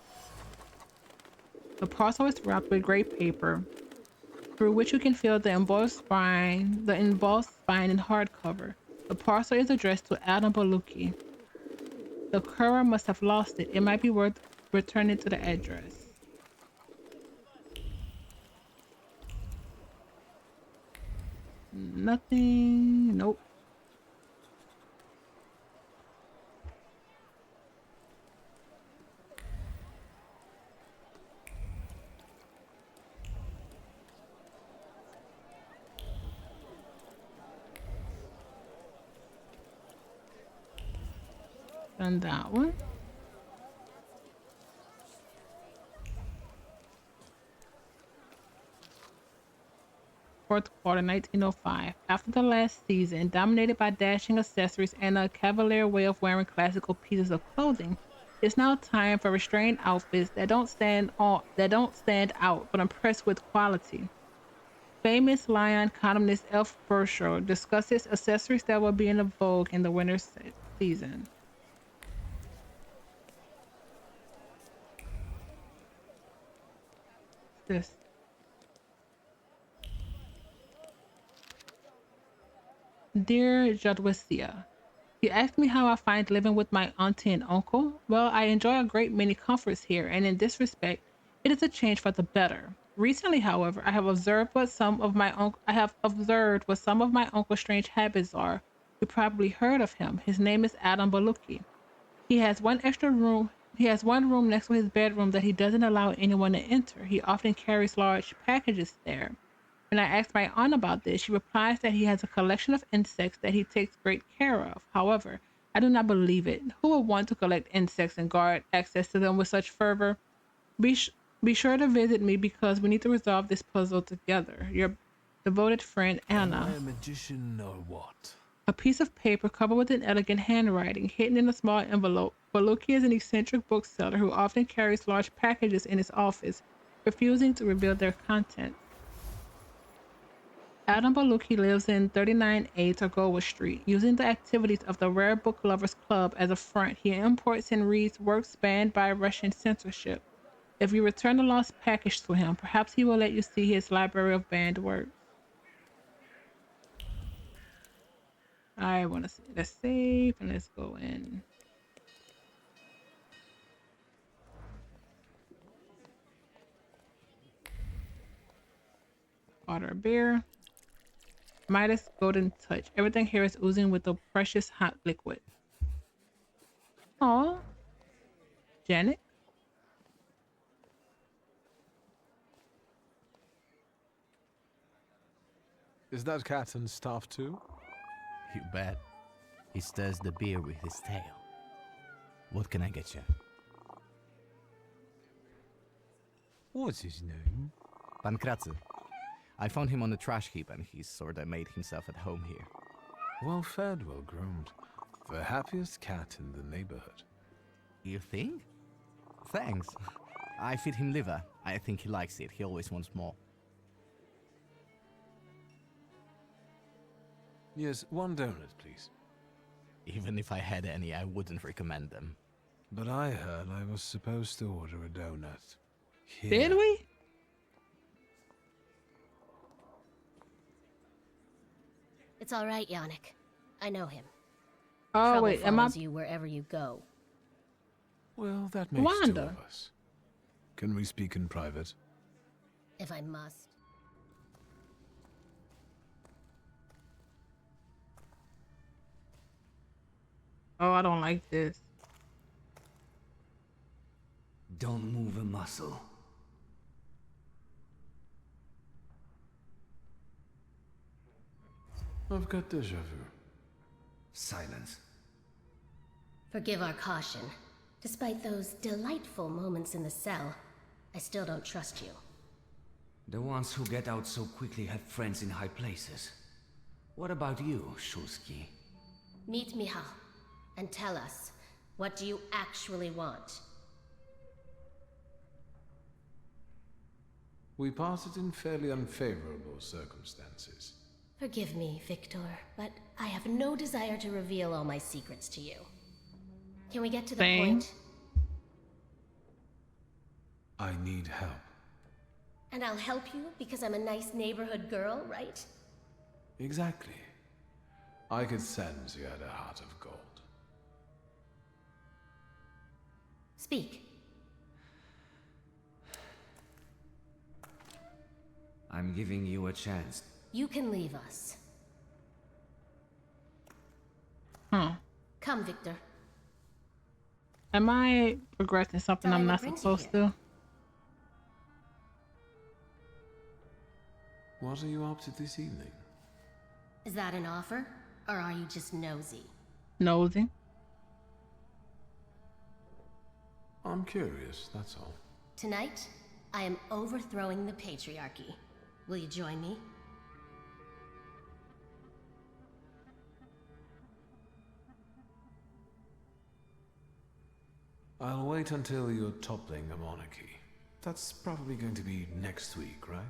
The parcel is wrapped with gray paper, through which you can feel the embossed spine in hardcover. The parcel is addressed to Adam Baluki. The courier must have lost it. It might be worth returning to the address. Nothing. Nope. Done that one. Fourth quarter 1905. After the last season, dominated by dashing accessories and a cavalier way of wearing classical pieces of clothing, it's now time for restrained outfits that don't stand out but impress with quality. Famous Lion columnist Elf Burshaw discusses accessories that will be in vogue in the winter season. This. Dear Jadwicia, you asked me how I find living with my auntie and uncle. Well, I enjoy a great many comforts here, and in this respect, it is a change for the better. Recently, however, I have observed what some of my uncle's strange habits are. You probably heard of him. His name is Adam Baluki. He has one extra room. He has one room next to his bedroom that he doesn't allow anyone to enter. He often carries large packages there. When I asked my aunt about this, she replies that he has a collection of insects that he takes great care of. However, I do not believe it. Who would want to collect insects and guard access to them with such fervor? Be, sh- be sure to visit me because we need to resolve this puzzle together. Your devoted friend, Anna. Am I a magician or what? A piece of paper covered with an elegant handwriting hidden in a small envelope. Baluki is an eccentric bookseller who often carries large packages in his office, refusing to reveal their contents. Adam Baluki lives in 39A Targowa Street. Using the activities of the Rare Book Lovers Club as a front, he imports and reads works banned by Russian censorship. If you return the lost package to him, perhaps he will let you see his library of banned works. I want to see. Let's save and let's go in. Order a beer. Midas Golden Touch. Everything here is oozing with the precious hot liquid. Aw. Janet? Is that cat and staff too? You bet. He stirs the beer with his tail. What can I get you? What's his name? Pankratzy. I found him on the trash heap and he's sorta made himself at home here. Well fed, well groomed. The happiest cat in the neighborhood. You think? Thanks. I feed him liver. I think he likes it. He always wants more. Yes, one donut, please. Even if I had any, I wouldn't recommend them. But I heard I was supposed to order a donut. Here. Did we? It's all right, Yannick. I know him. Oh, Trouble wait, am I... follows you wherever you go. Well, that makes Wanda. two of us. Can we speak in private? If I must. Oh, I don't like this. Don't move a muscle. I've got deja vu. Silence. Forgive our caution. Despite those delightful moments in the cell, I still don't trust you. The ones who get out so quickly have friends in high places. What about you, Szulski? Meet Michal, and tell us, what do you actually want? We parted in fairly unfavorable circumstances. Forgive me, Wiktor, but I have no desire to reveal all my secrets to you. Can we get to the point? I need help. And I'll help you because I'm a nice neighborhood girl, right? Exactly. I could sense you had a heart of gold. Speak. I'm giving you a chance. You can leave us. Come, Wiktor. Am I progressing something I'm not supposed to? What are you up to this evening? Is that an offer? Or are you just nosy? Nosy. I'm curious, that's all. Tonight, I am overthrowing the patriarchy. Will you join me? I'll wait until you're toppling a monarchy. That's probably going to be next week, right?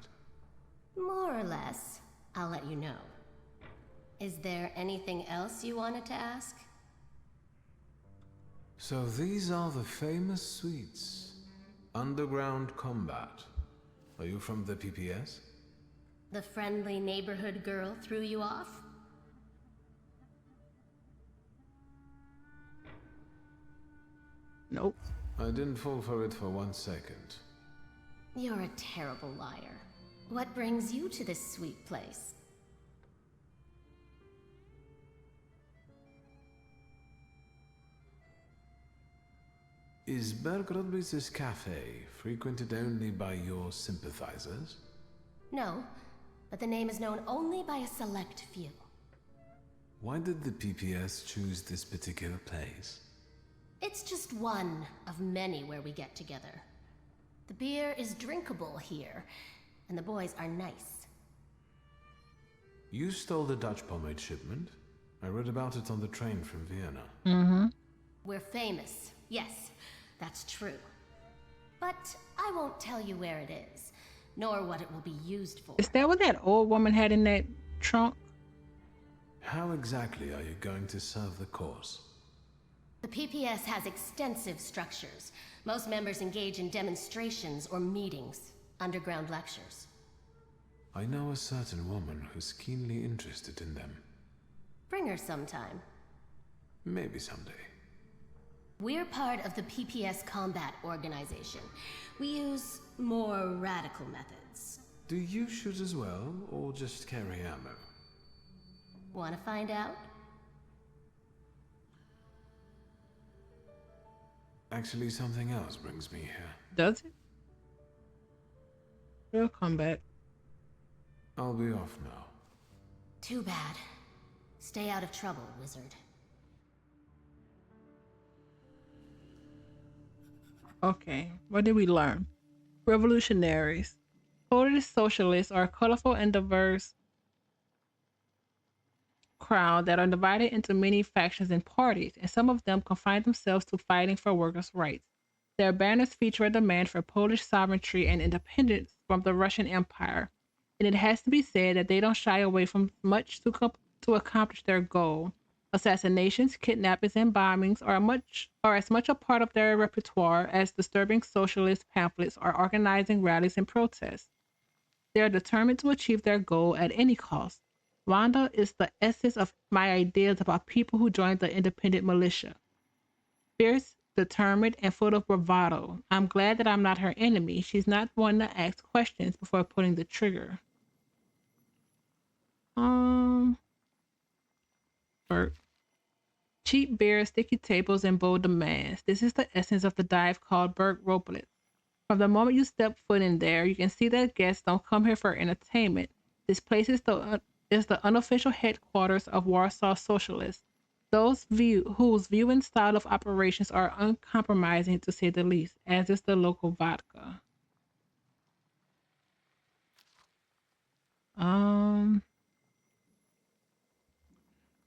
More or less. I'll let you know. Is there anything else you wanted to ask? So these are the famous suites. Underground combat. Are you from the PPS? The friendly neighborhood girl threw you off? Nope. I didn't fall for it for 1 second. You're a terrible liar. What brings you to this sweet place? Is Bergrodby's cafe frequented only by your sympathizers? No, but the name is known only by a select few. Why did the PPS choose this particular place? It's just one of many where we get together. The beer is drinkable here, and the boys are nice. You stole the Dutch pomade shipment? I read about it on the train from Vienna. Mm-hmm. We're famous, yes, that's true. But I won't tell you where it is, nor what it will be used for. Is that what that old woman had in that trunk? How exactly are you going to serve the cause? The PPS has extensive structures. Most members engage in demonstrations or meetings, underground lectures. I know a certain woman who's keenly interested in them. Bring her sometime. Maybe someday. We're part of the PPS Combat Organization. We use more radical methods. Do you shoot as well, or just carry ammo? Want to find out? Actually, something else brings me here. Does it? We'll come back. I'll be off now. Too bad. Stay out of trouble, wizard. Okay, what did we learn? Revolutionaries. Polish socialists are a colorful and diverse crowd that are divided into many factions and parties, and some of them confine themselves to fighting for workers' rights. Their banners feature a demand for Polish sovereignty and independence from the Russian Empire, and it has to be said that they don't shy away from much to accomplish their goal. Assassinations, kidnappings, and bombings are as much a part of their repertoire as disturbing socialist pamphlets or organizing rallies and protests. They are determined to achieve their goal at any cost. Wanda is the essence of my ideas about people who join the independent militia. Fierce, determined, and full of bravado. I'm glad that I'm not her enemy. She's not one to ask questions before pulling the trigger. Bert. Cheap beer, sticky tables, and bold demands. This is the essence of the dive called Berg Roblitz. From the moment you step foot in there, you can see that guests don't come here for entertainment. This place is the unofficial headquarters of Warsaw Socialists, those whose view and style of operations are uncompromising to say the least, as is the local vodka.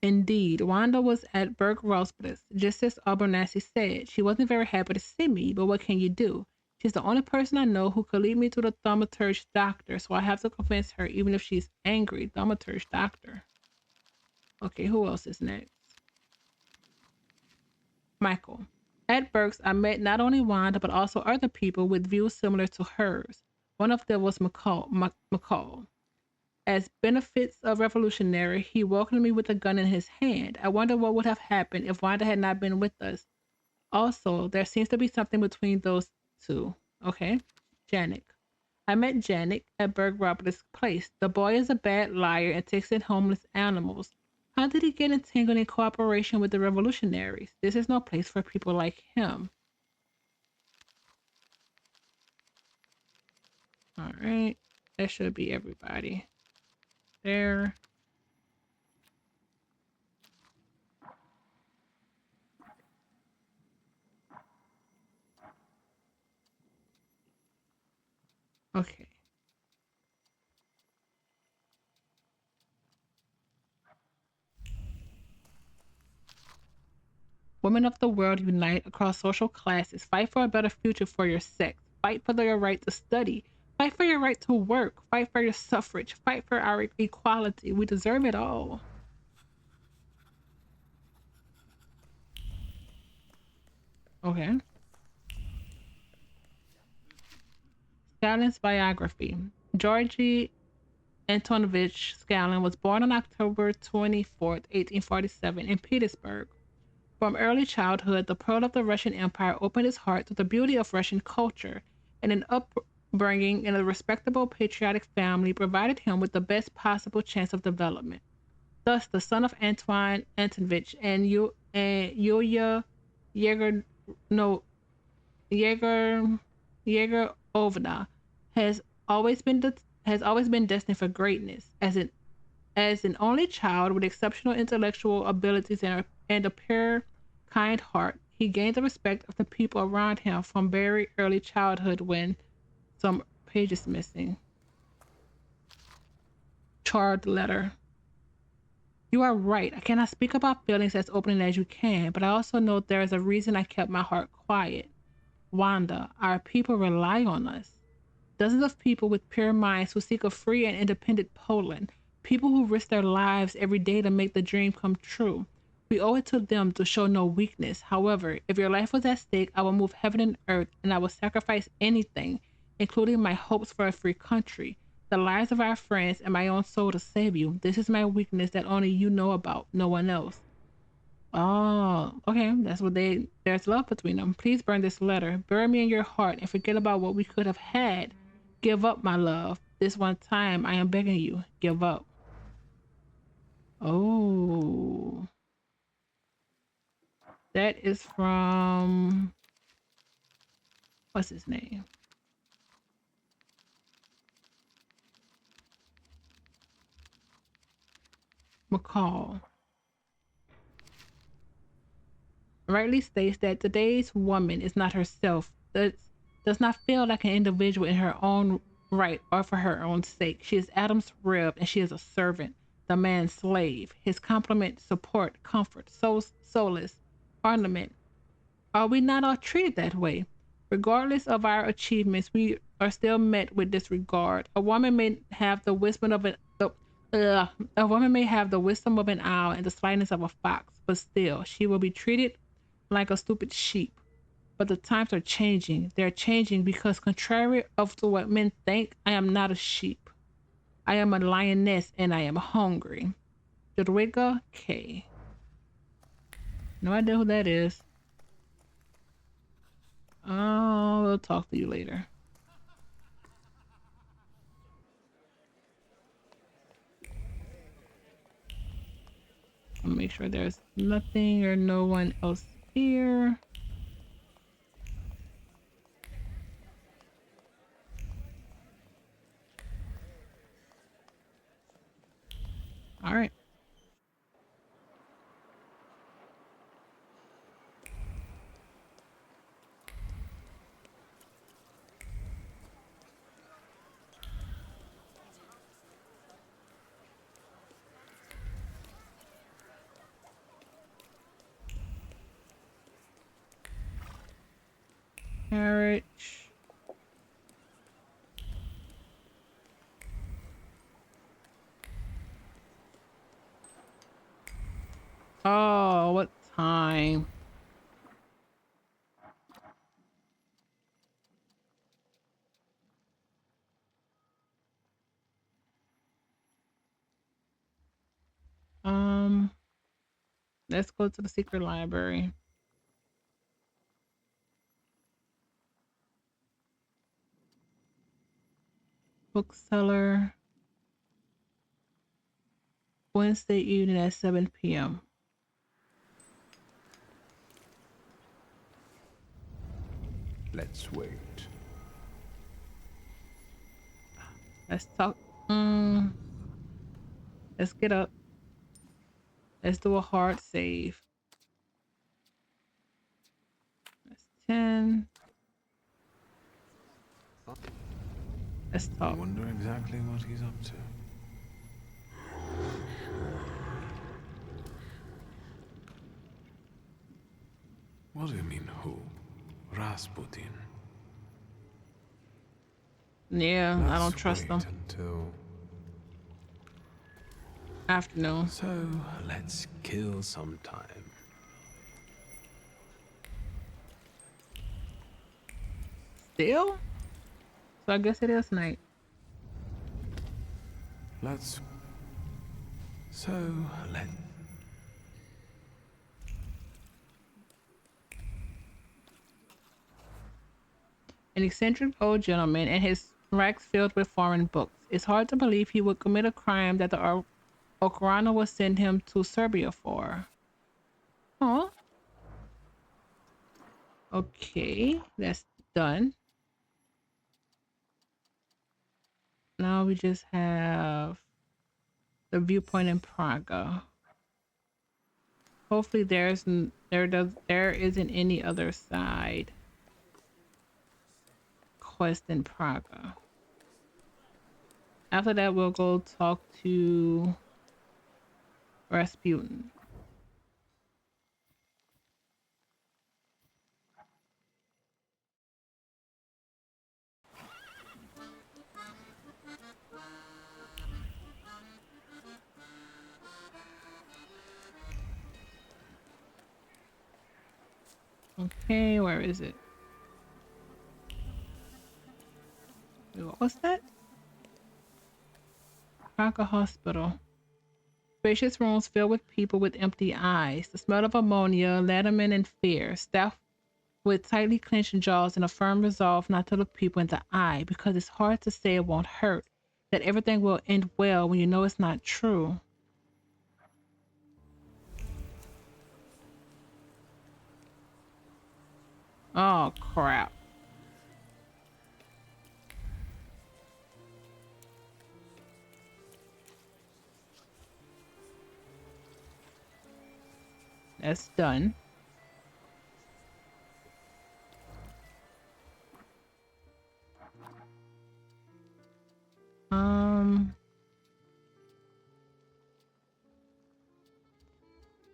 Indeed, Wanda was at Berg Roblitz, just as Abernathy said. She wasn't very happy to see me, but what can you do? She's the only person I know who could lead me to the Thaumaturge doctor, so I have to convince her even if she's angry. Thaumaturge doctor. Okay, who else is next? Michael. At Berg's, I met not only Wanda, but also other people with views similar to hers. One of them was McCall. As benefits of revolutionary, he welcomed me with a gun in his hand. I wonder what would have happened if Wanda had not been with us. Also, there seems to be something between those two. Okay. Janik. I met Janik at Berg Robert's place. The boy is a bad liar and takes in homeless animals. How did he get entangled in cooperation with the revolutionaries? This is no place for people like him. All right. That should be everybody. There. Okay. Women of the world unite across social classes. Fight for a better future for your sex. Fight for your right to study. Fight for your right to work. Fight for your suffrage. Fight for our equality. We deserve it all. Okay. Scalen's biography. Georgy Antonovich Scalen was born on October 24th, 1847 in Petersburg. From early childhood, the pearl of the Russian Empire opened his heart to the beauty of Russian culture, and an upbringing in a respectable patriotic family provided him with the best possible chance of development. Thus, the son of Antoine Antonovich and Yulia Yeger, no, Yeger, Yegerovna has always been destined for greatness. As an only child with exceptional intellectual abilities and a pure, kind heart, he gained the respect of the people around him from very early childhood. When some pages missing. Charred letter. You are right. I cannot speak about feelings as openly as you can, but I also know there is a reason I kept my heart quiet. Wanda, our people rely on us. Dozens of people with pure minds who seek a free and independent Poland. People who risk their lives every day to make the dream come true. We owe it to them to show no weakness. However, if your life was at stake, I will move heaven and earth, and I will sacrifice anything, including my hopes for a free country, the lives of our friends, and my own soul to save you. This is my weakness that only you know about, no one else. Oh, okay. There's love between them. Please burn this letter. Bury me in your heart and forget about what we could have had. Give up, my love. This one time, I am begging you. Give up. Oh. That is from... What's his name? McCall. Rightly states that today's woman is not herself, does not feel like an individual in her own right or for her own sake. She is Adam's rib and she is a servant, the man's slave, his complement, support, comfort, solace, ornament. Are we not all treated that way? Regardless of our achievements, we are still met with disregard. A woman may have the wisdom of a woman may have the wisdom of an owl and the slyness of a fox, but still she will be treated like a stupid sheep. But the times are changing. They're changing because, contrary to what men think, I am not a sheep. I am a lioness and I am hungry. Jadwiga K. No idea who that is. Oh, we'll talk to you later. I'll make sure there's nothing or no one else here. All right. Carriage. Oh, what time? Let's go to the secret library. Bookseller. Wednesday evening at 7 p.m. Let's wait. Let's talk. Let's get up. Let's do a hard save. That's 10. Let's talk. I wonder exactly what he's up to. What do you mean, who? Rasputin? Yeah, I don't trust them. Until... Afternoon. So, let's kill some time. Still? So I guess it is night. Let's An eccentric old gentleman and his racks filled with foreign books. It's hard to believe he would commit a crime that the Ocarana would send him to Serbia for. Oh. Okay, that's done. Now we just have the viewpoint in Praga. Hopefully there isn't any other side quest in Praga. After that, we'll go talk to Rasputin. Okay, where is it? What was that? Praga Hospital. Spacious rooms filled with people with empty eyes. The smell of ammonia, letterman, and fear. Staff with tightly clenched jaws and a firm resolve not to look people in the eye because it's hard to say it won't hurt. That everything will end well when you know it's not true. Oh, crap. That's done.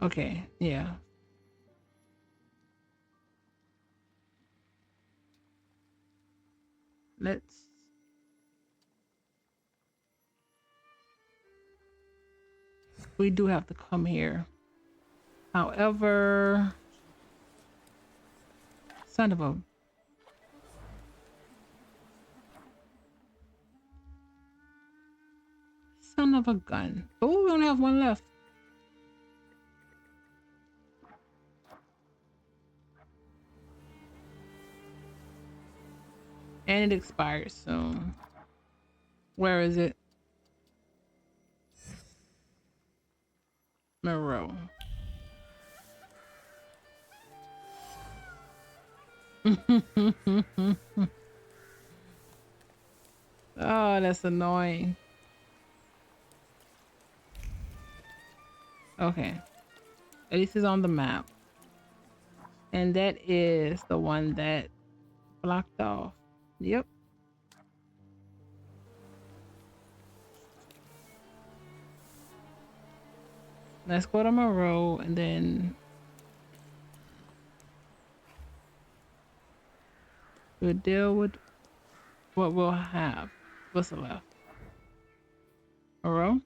Okay, yeah. We do have to come here. However, son of a gun. Oh, we only have one left. And it expires soon. Where is it? Moreau. Oh, that's annoying. Okay. At least it's on the map. And that is the one that blocked off. Yep. Let's go to Moreau and then we'll deal with what we'll have. What's left? Moreau?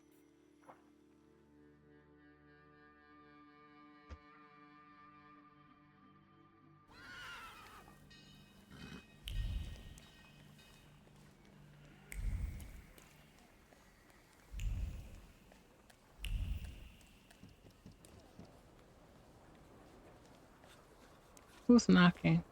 Who's knocking?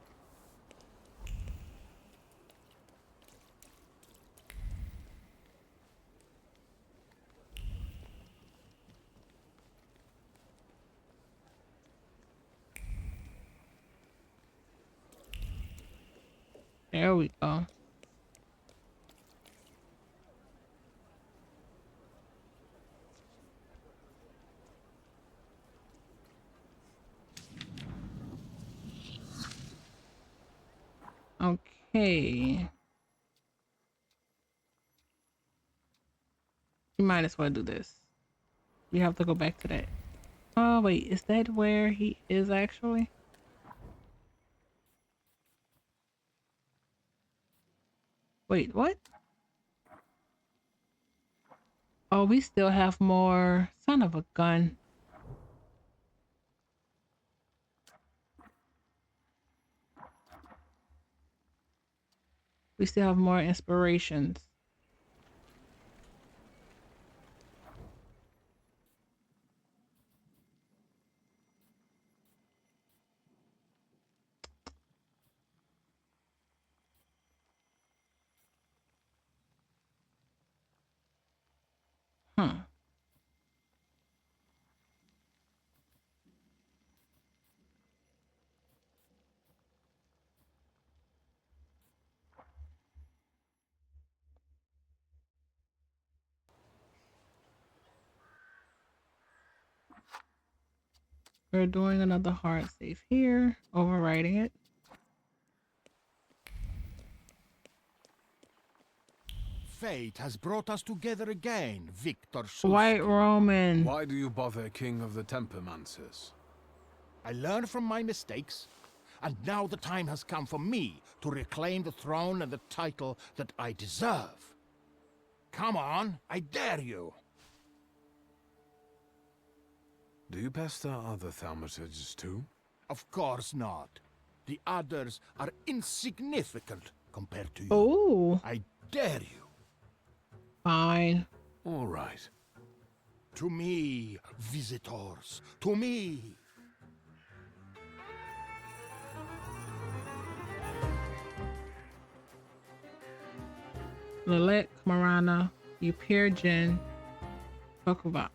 There we go. Okay. You might as well do this. We have to go back to that. Oh, wait. Is that where he is actually? Wait, what? Oh, we still have more. Son of a gun. We still have more inspirations. We're doing another hard save here, overwriting it. Fate has brought us together again, Wiktor Szulski. White Roman. Why do you bother, King of the Tempermancers? I learned from my mistakes, and now the time has come for me to reclaim the throne and the title that I deserve. Come on, I dare you. Do you pester other thaumaturges too? Of course not. The others are insignificant compared to you. Oh. I dare you. Fine. All right. To me, visitors. To me. Lilith, Marana, Upir Jin, Bakuba.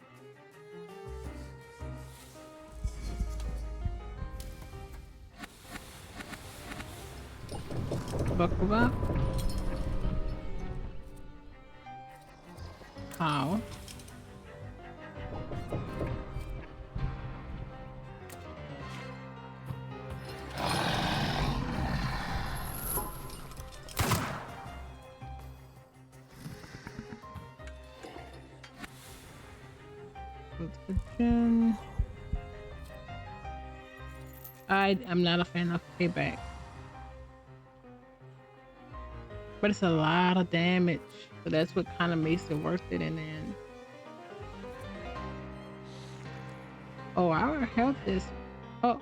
Bakuba. How? I am not a fan of payback, but it's a lot of damage, so that's what kind of makes it worth it in the end. Oh, our health is oh.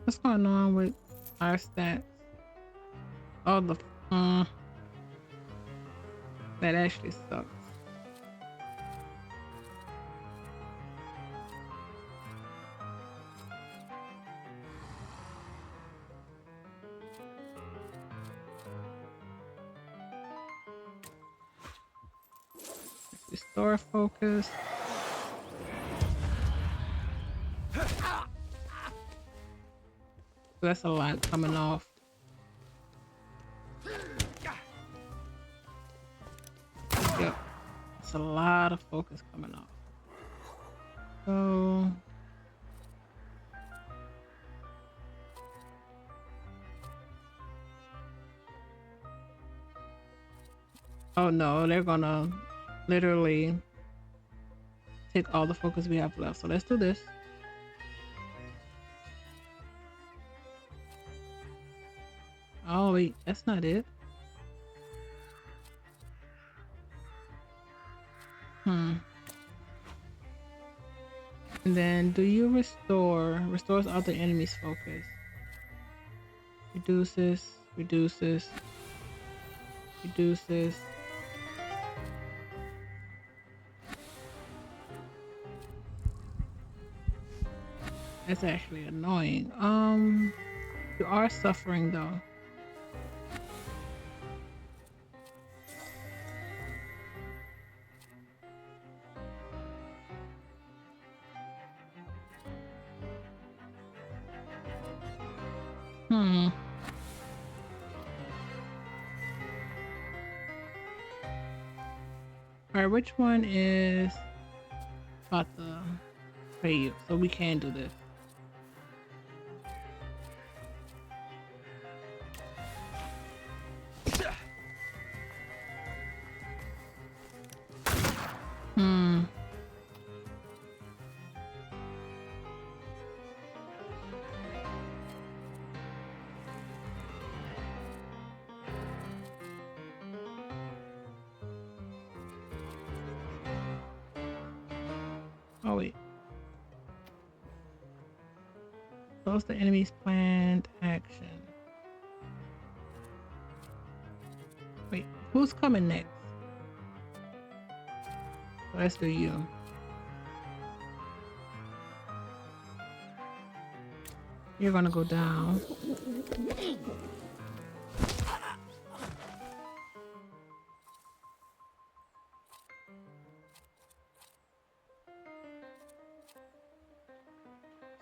What's going on with our stats? Oh, the that actually sucks. Restore focus. That's a lot coming off. Yep. It's a lot of focus coming off. So oh no, they're gonna literally take all the focus we have left. So let's do this. Oh wait, that's not it. And then do you restores other enemies' focus. Reduces. That's actually annoying. You are suffering though. Alright, which one is about to pay you? So we can do this. Oh wait. Close the enemy's planned action. Wait, who's coming next? Let's do you. You're gonna go down.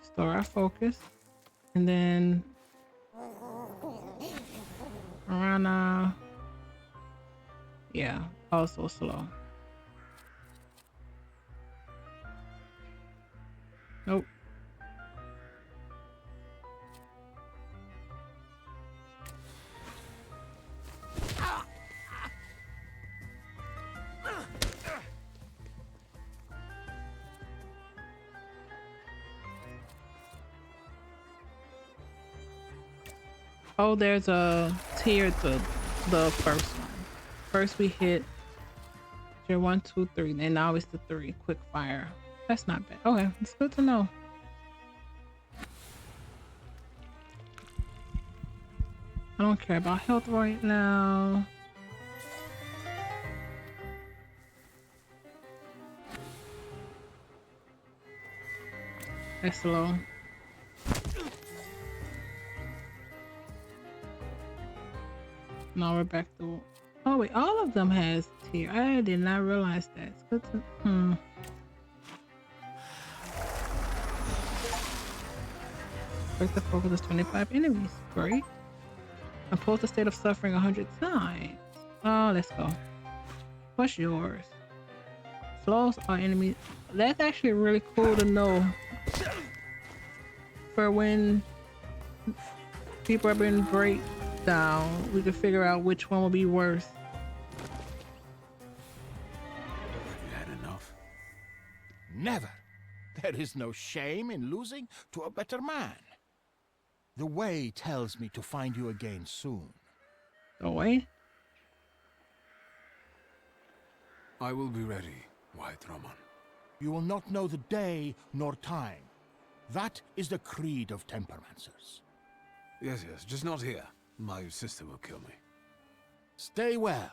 Store our focus. And then Rana. Yeah, also slow. Nope. Oh, there's a tier to the first one. First we hit tier 1, 2, 3, and now it's the 3 quick fire. That's not bad. Okay, it's good to know. I don't care about health right now. That's slow. Now we're back to. Oh wait, all of them has tier. I did not realize that. It's good to. Break the focus of 25 enemies. Great. Oppose the state of suffering 100 times. Oh, let's go. What's yours? Flaws are enemies. That's actually really cool to know. For when people are being breakdown, we can figure out which one will be worse. Have you had enough? Never. There is no shame in losing to a better man. The way tells me to find you again soon. The way? I will be ready, White Roman. You will not know the day nor time. That is the creed of temperamancers. Yes, just not here. My sister will kill me. Stay well,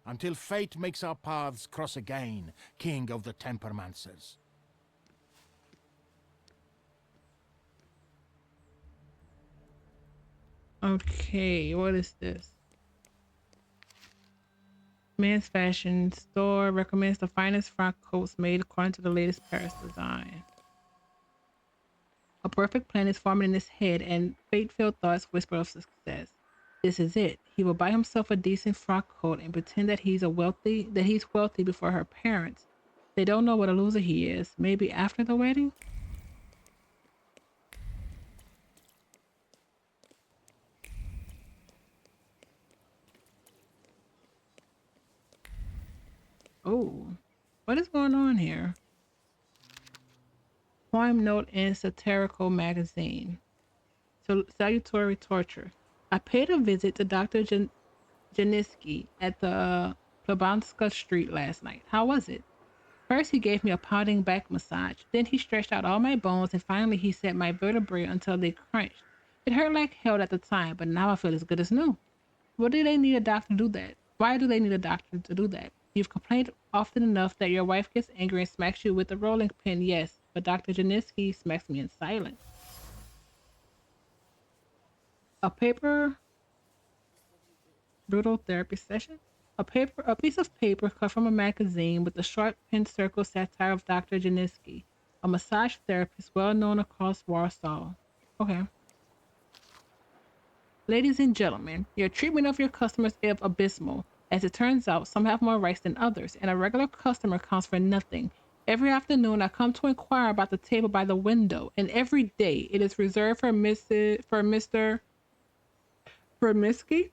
until fate makes our paths cross again, King of the Temperamancers. Okay, what is this? Men's fashion store recommends the finest frock coats made according to the latest Paris design. A perfect plan is forming in his head, and fate-filled thoughts whisper of success. This is it. He will buy himself a decent frock coat and pretend that he's wealthy before her parents. They don't know what a loser he is. Maybe after the wedding? Oh, what is going on here? Poem note in satirical magazine. Salutary torture. I paid a visit to Dr. Janiski at the Plabanska Street last night. How was it? First, he gave me a pounding back massage. Then he stretched out all my bones, and finally he set my vertebrae until they crunched. It hurt like hell at the time, but now I feel as good as new. What do they need a doctor to do that? Why do they need a doctor to do that? You've complained often enough that your wife gets angry and smacks you with a rolling pin, yes, but Dr. Janiski smacks me in silence. A brutal therapy session? A piece of paper cut from a magazine with the short pen circle satire of Dr. Janiski, a massage therapist well known across Warsaw. Okay. Ladies and gentlemen, your treatment of your customers is abysmal. As it turns out, some have more rights than others, and a regular customer counts for nothing. Every afternoon, I come to inquire about the table by the window, and every day it is reserved for Mr. Vermisky.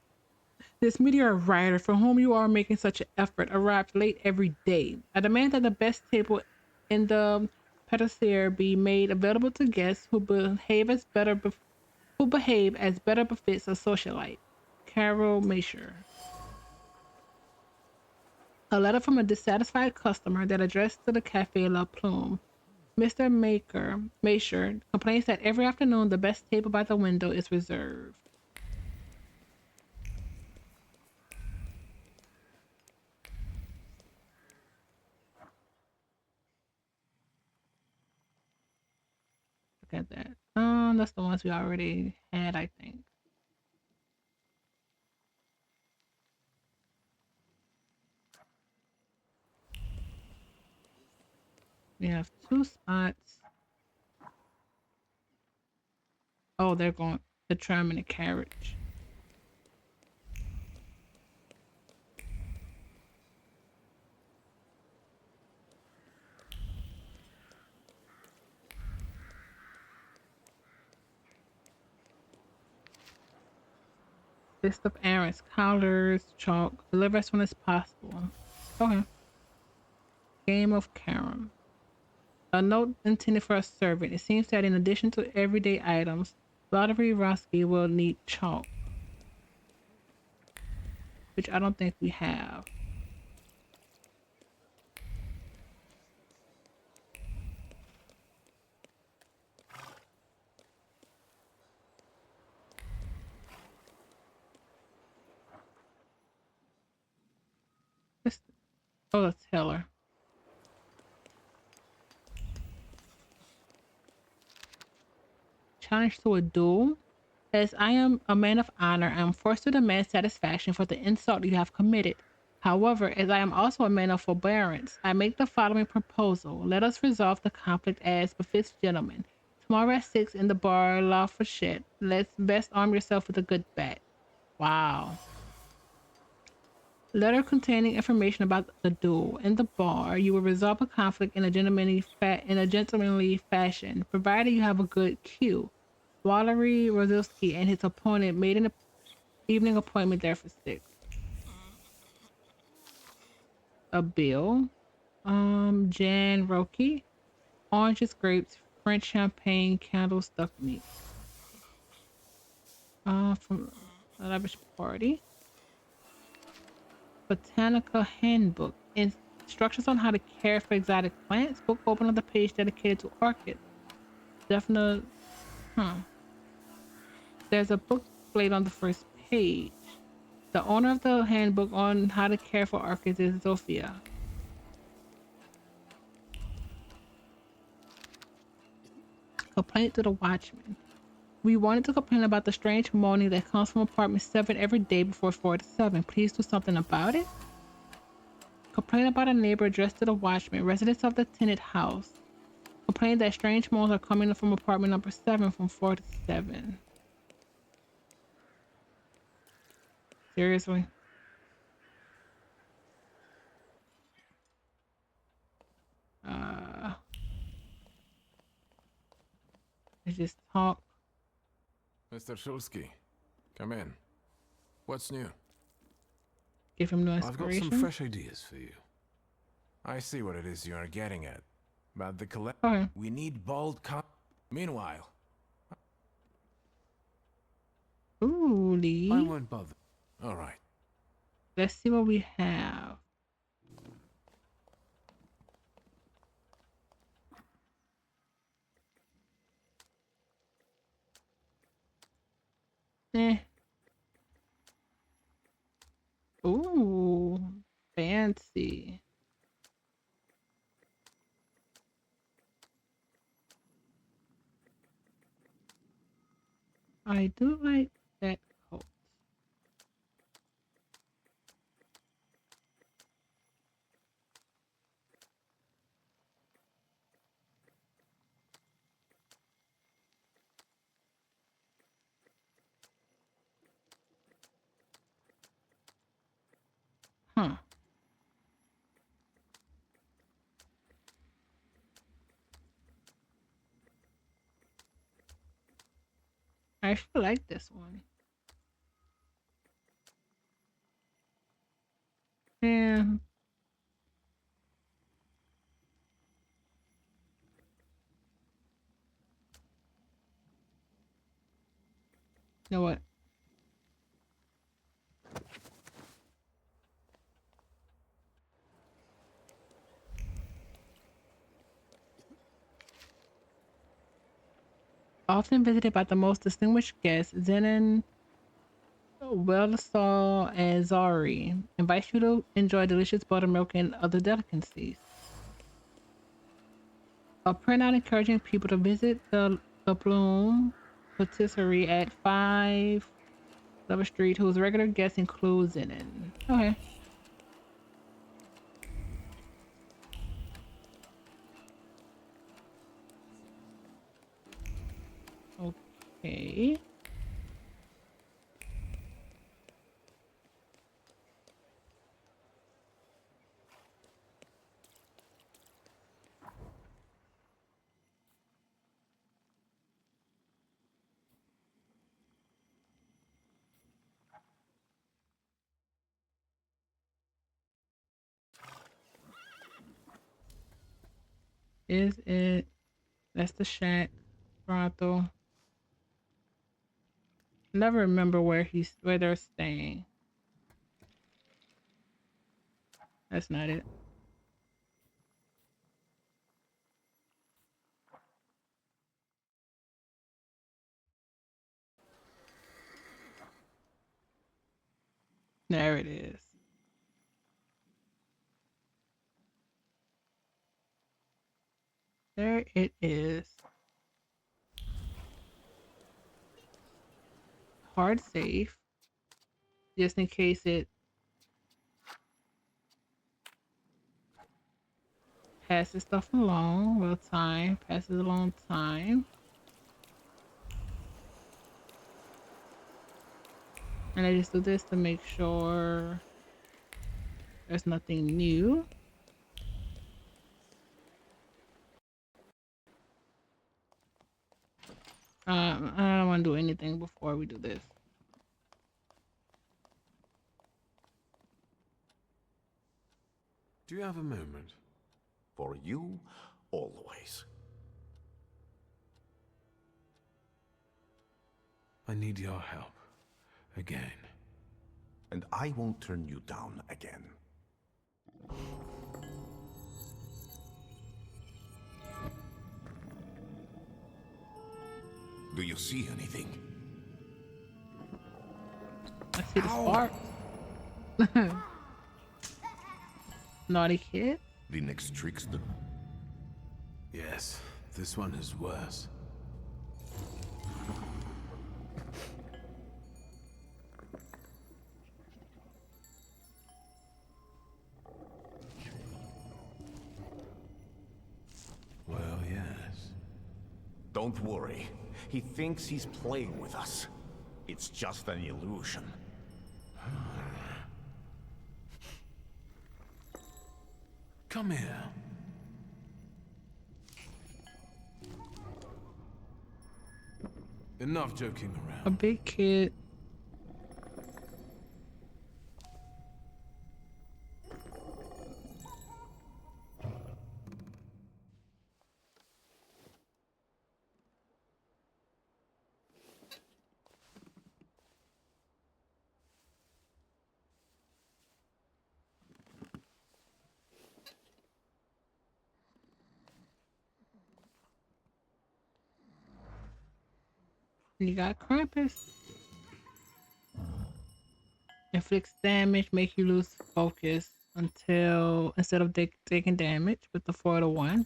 This meteor rider for whom you are making such an effort arrives late every day. I demand that the best table in the patisserie be made available to guests who behave as better befits a socialite. Carol Masher. A letter from a dissatisfied customer that addressed to the Cafe La Plume. Mr. Masher complains that every afternoon the best table by the window is reserved. Look at that. That's the ones we already had, I think. We have 2 spots. Oh, they're going the tram in a carriage. List of errands, counters, chalk, deliver as soon as possible. Okay. Game of Carom. A note intended for a servant. It seems that in addition to everyday items, Lottery Roski will need chalk. Which I don't think we have. Oh, the teller. Challenge to a duel. As I am a man of honor, I am forced to demand satisfaction for the insult you have committed. However, as I am also a man of forbearance, I make the following proposal. Let us resolve the conflict as befits gentlemen. Tomorrow at 6 in the bar La Fourchette. Let's best arm yourself with a good bat. Wow. Letter containing information about the duel. In the bar, you will resolve a conflict in a gentlemanly fashion, provided you have a good cue. Wiktor Szulski and his opponent made an evening appointment there for 6. A bill. Jan Roki. Oranges, grapes, French champagne, candles, duck meat. From a lavish party. Botanica Handbook. Instructions on how to care for exotic plants. Book open on the page dedicated to orchids. Definite. There's a book displayed on the first page. The owner of the handbook on how to care for orchids is Zofia. Complaint to the watchman. We wanted to complain about the strange moaning that comes from apartment 7 every day before 4 to 7. Please do something about it. Complain about a neighbor addressed to the watchman, residents of the tenant house. Complain that strange moans are coming from apartment number 7 from 4 to 7. Seriously? Let's just talk. Mr. Szulski, come in. What's new? Give him no I've inspiration. got some fresh ideas for you. I see what it is you are getting at. About the collect. Okay. We need bold Meanwhile. Ooh, Lee. I won't bother. All right. Let's see what we have. Ooh, fancy. I do like that coat. Huh. I actually like this one. Yeah. You know what? often visited by the most distinguished guests, Zenon, Welsall, and Zari, invites you to enjoy delicious buttermilk and other delicacies. A printout encouraging people to visit the Bloom Patisserie at 5 Lover Street, whose regular guests include Zenon. Okay. Okay. Is it? That's the shack. Toronto. Never remember where they're staying. That's not it. There it is. There it is. Hard save. Just in case it passes stuff along. Well, time passes along time. And I just do this to make sure there's nothing new. I don't want to do anything before we do this. Do you have a moment? For you, always. I need your help. Again. And I won't turn you down again. Do you see anything? I see the spark. Naughty kid. The next trickster? Yes, this one is worse. Well, yes. Don't worry. He thinks he's playing with us. It's just an illusion. Come here. Enough joking around. A big kid. You got Krampus. Inflicts damage, make you lose focus until instead of taking damage with the 4-1.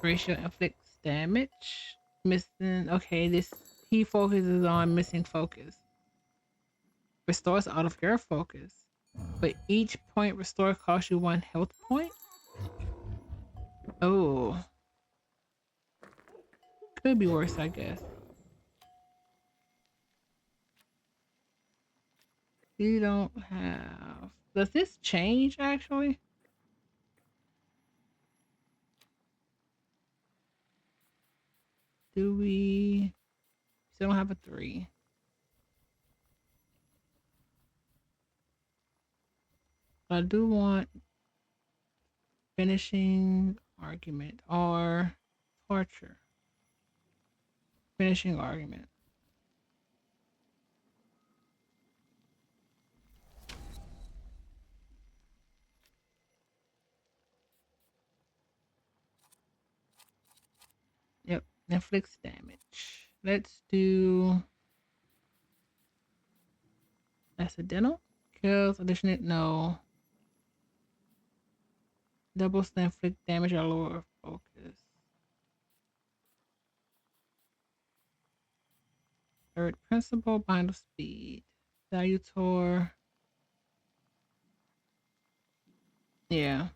Ratio inflicts damage. Missing. Okay, this he focuses on missing focus. Restores out of your focus, but each point restored costs you 1 health point. Oh, could be worse, I guess. You don't have... Does this change, actually? Do we... Still don't have a 3. I do want... Finishing argument or torture. Finishing argument. Yep, inflicts damage. let's do accidental kills. Addition, no. Doubles to inflict damage or lower focus. Third principle, bind of speed. Salutor. Yeah.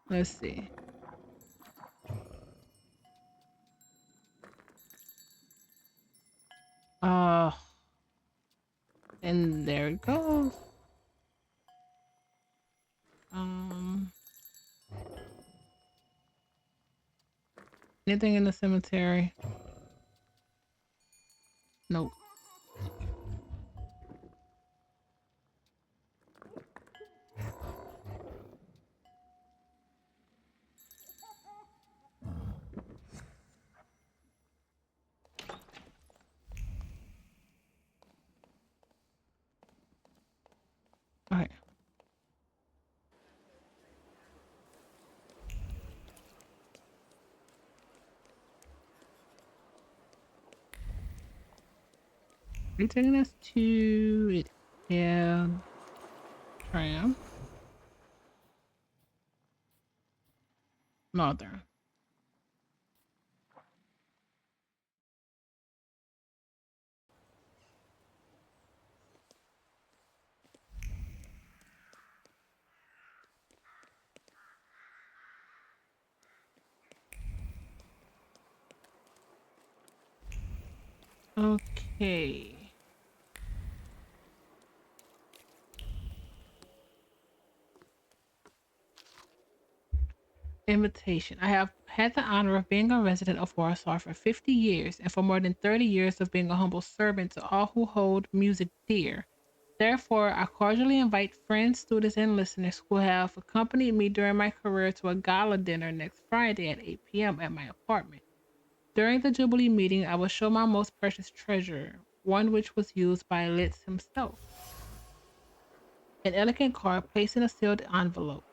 Let's see. And there it goes. Anything in the cemetery? Nope. Okay. Are you taking us to it? Yeah. Tram. Northern. Okay. Invitation. I have had the honor of being a resident of Warsaw for 50 years and for more than 30 years of being a humble servant to all who hold music dear. Therefore, I cordially invite friends, students, and listeners who have accompanied me during my career to a gala dinner next Friday at 8 p.m. at my apartment. During the Jubilee meeting, I will show my most precious treasure, one which was used by Litz himself. An elegant card placed in a sealed envelope.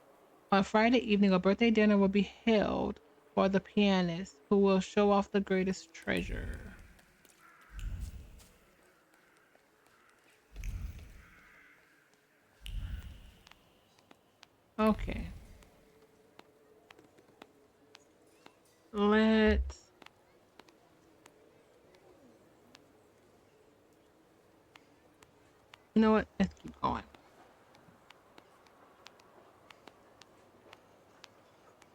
On Friday evening, a birthday dinner will be held for the pianist who will show off the greatest treasure. Okay. Let's... You know what? Let's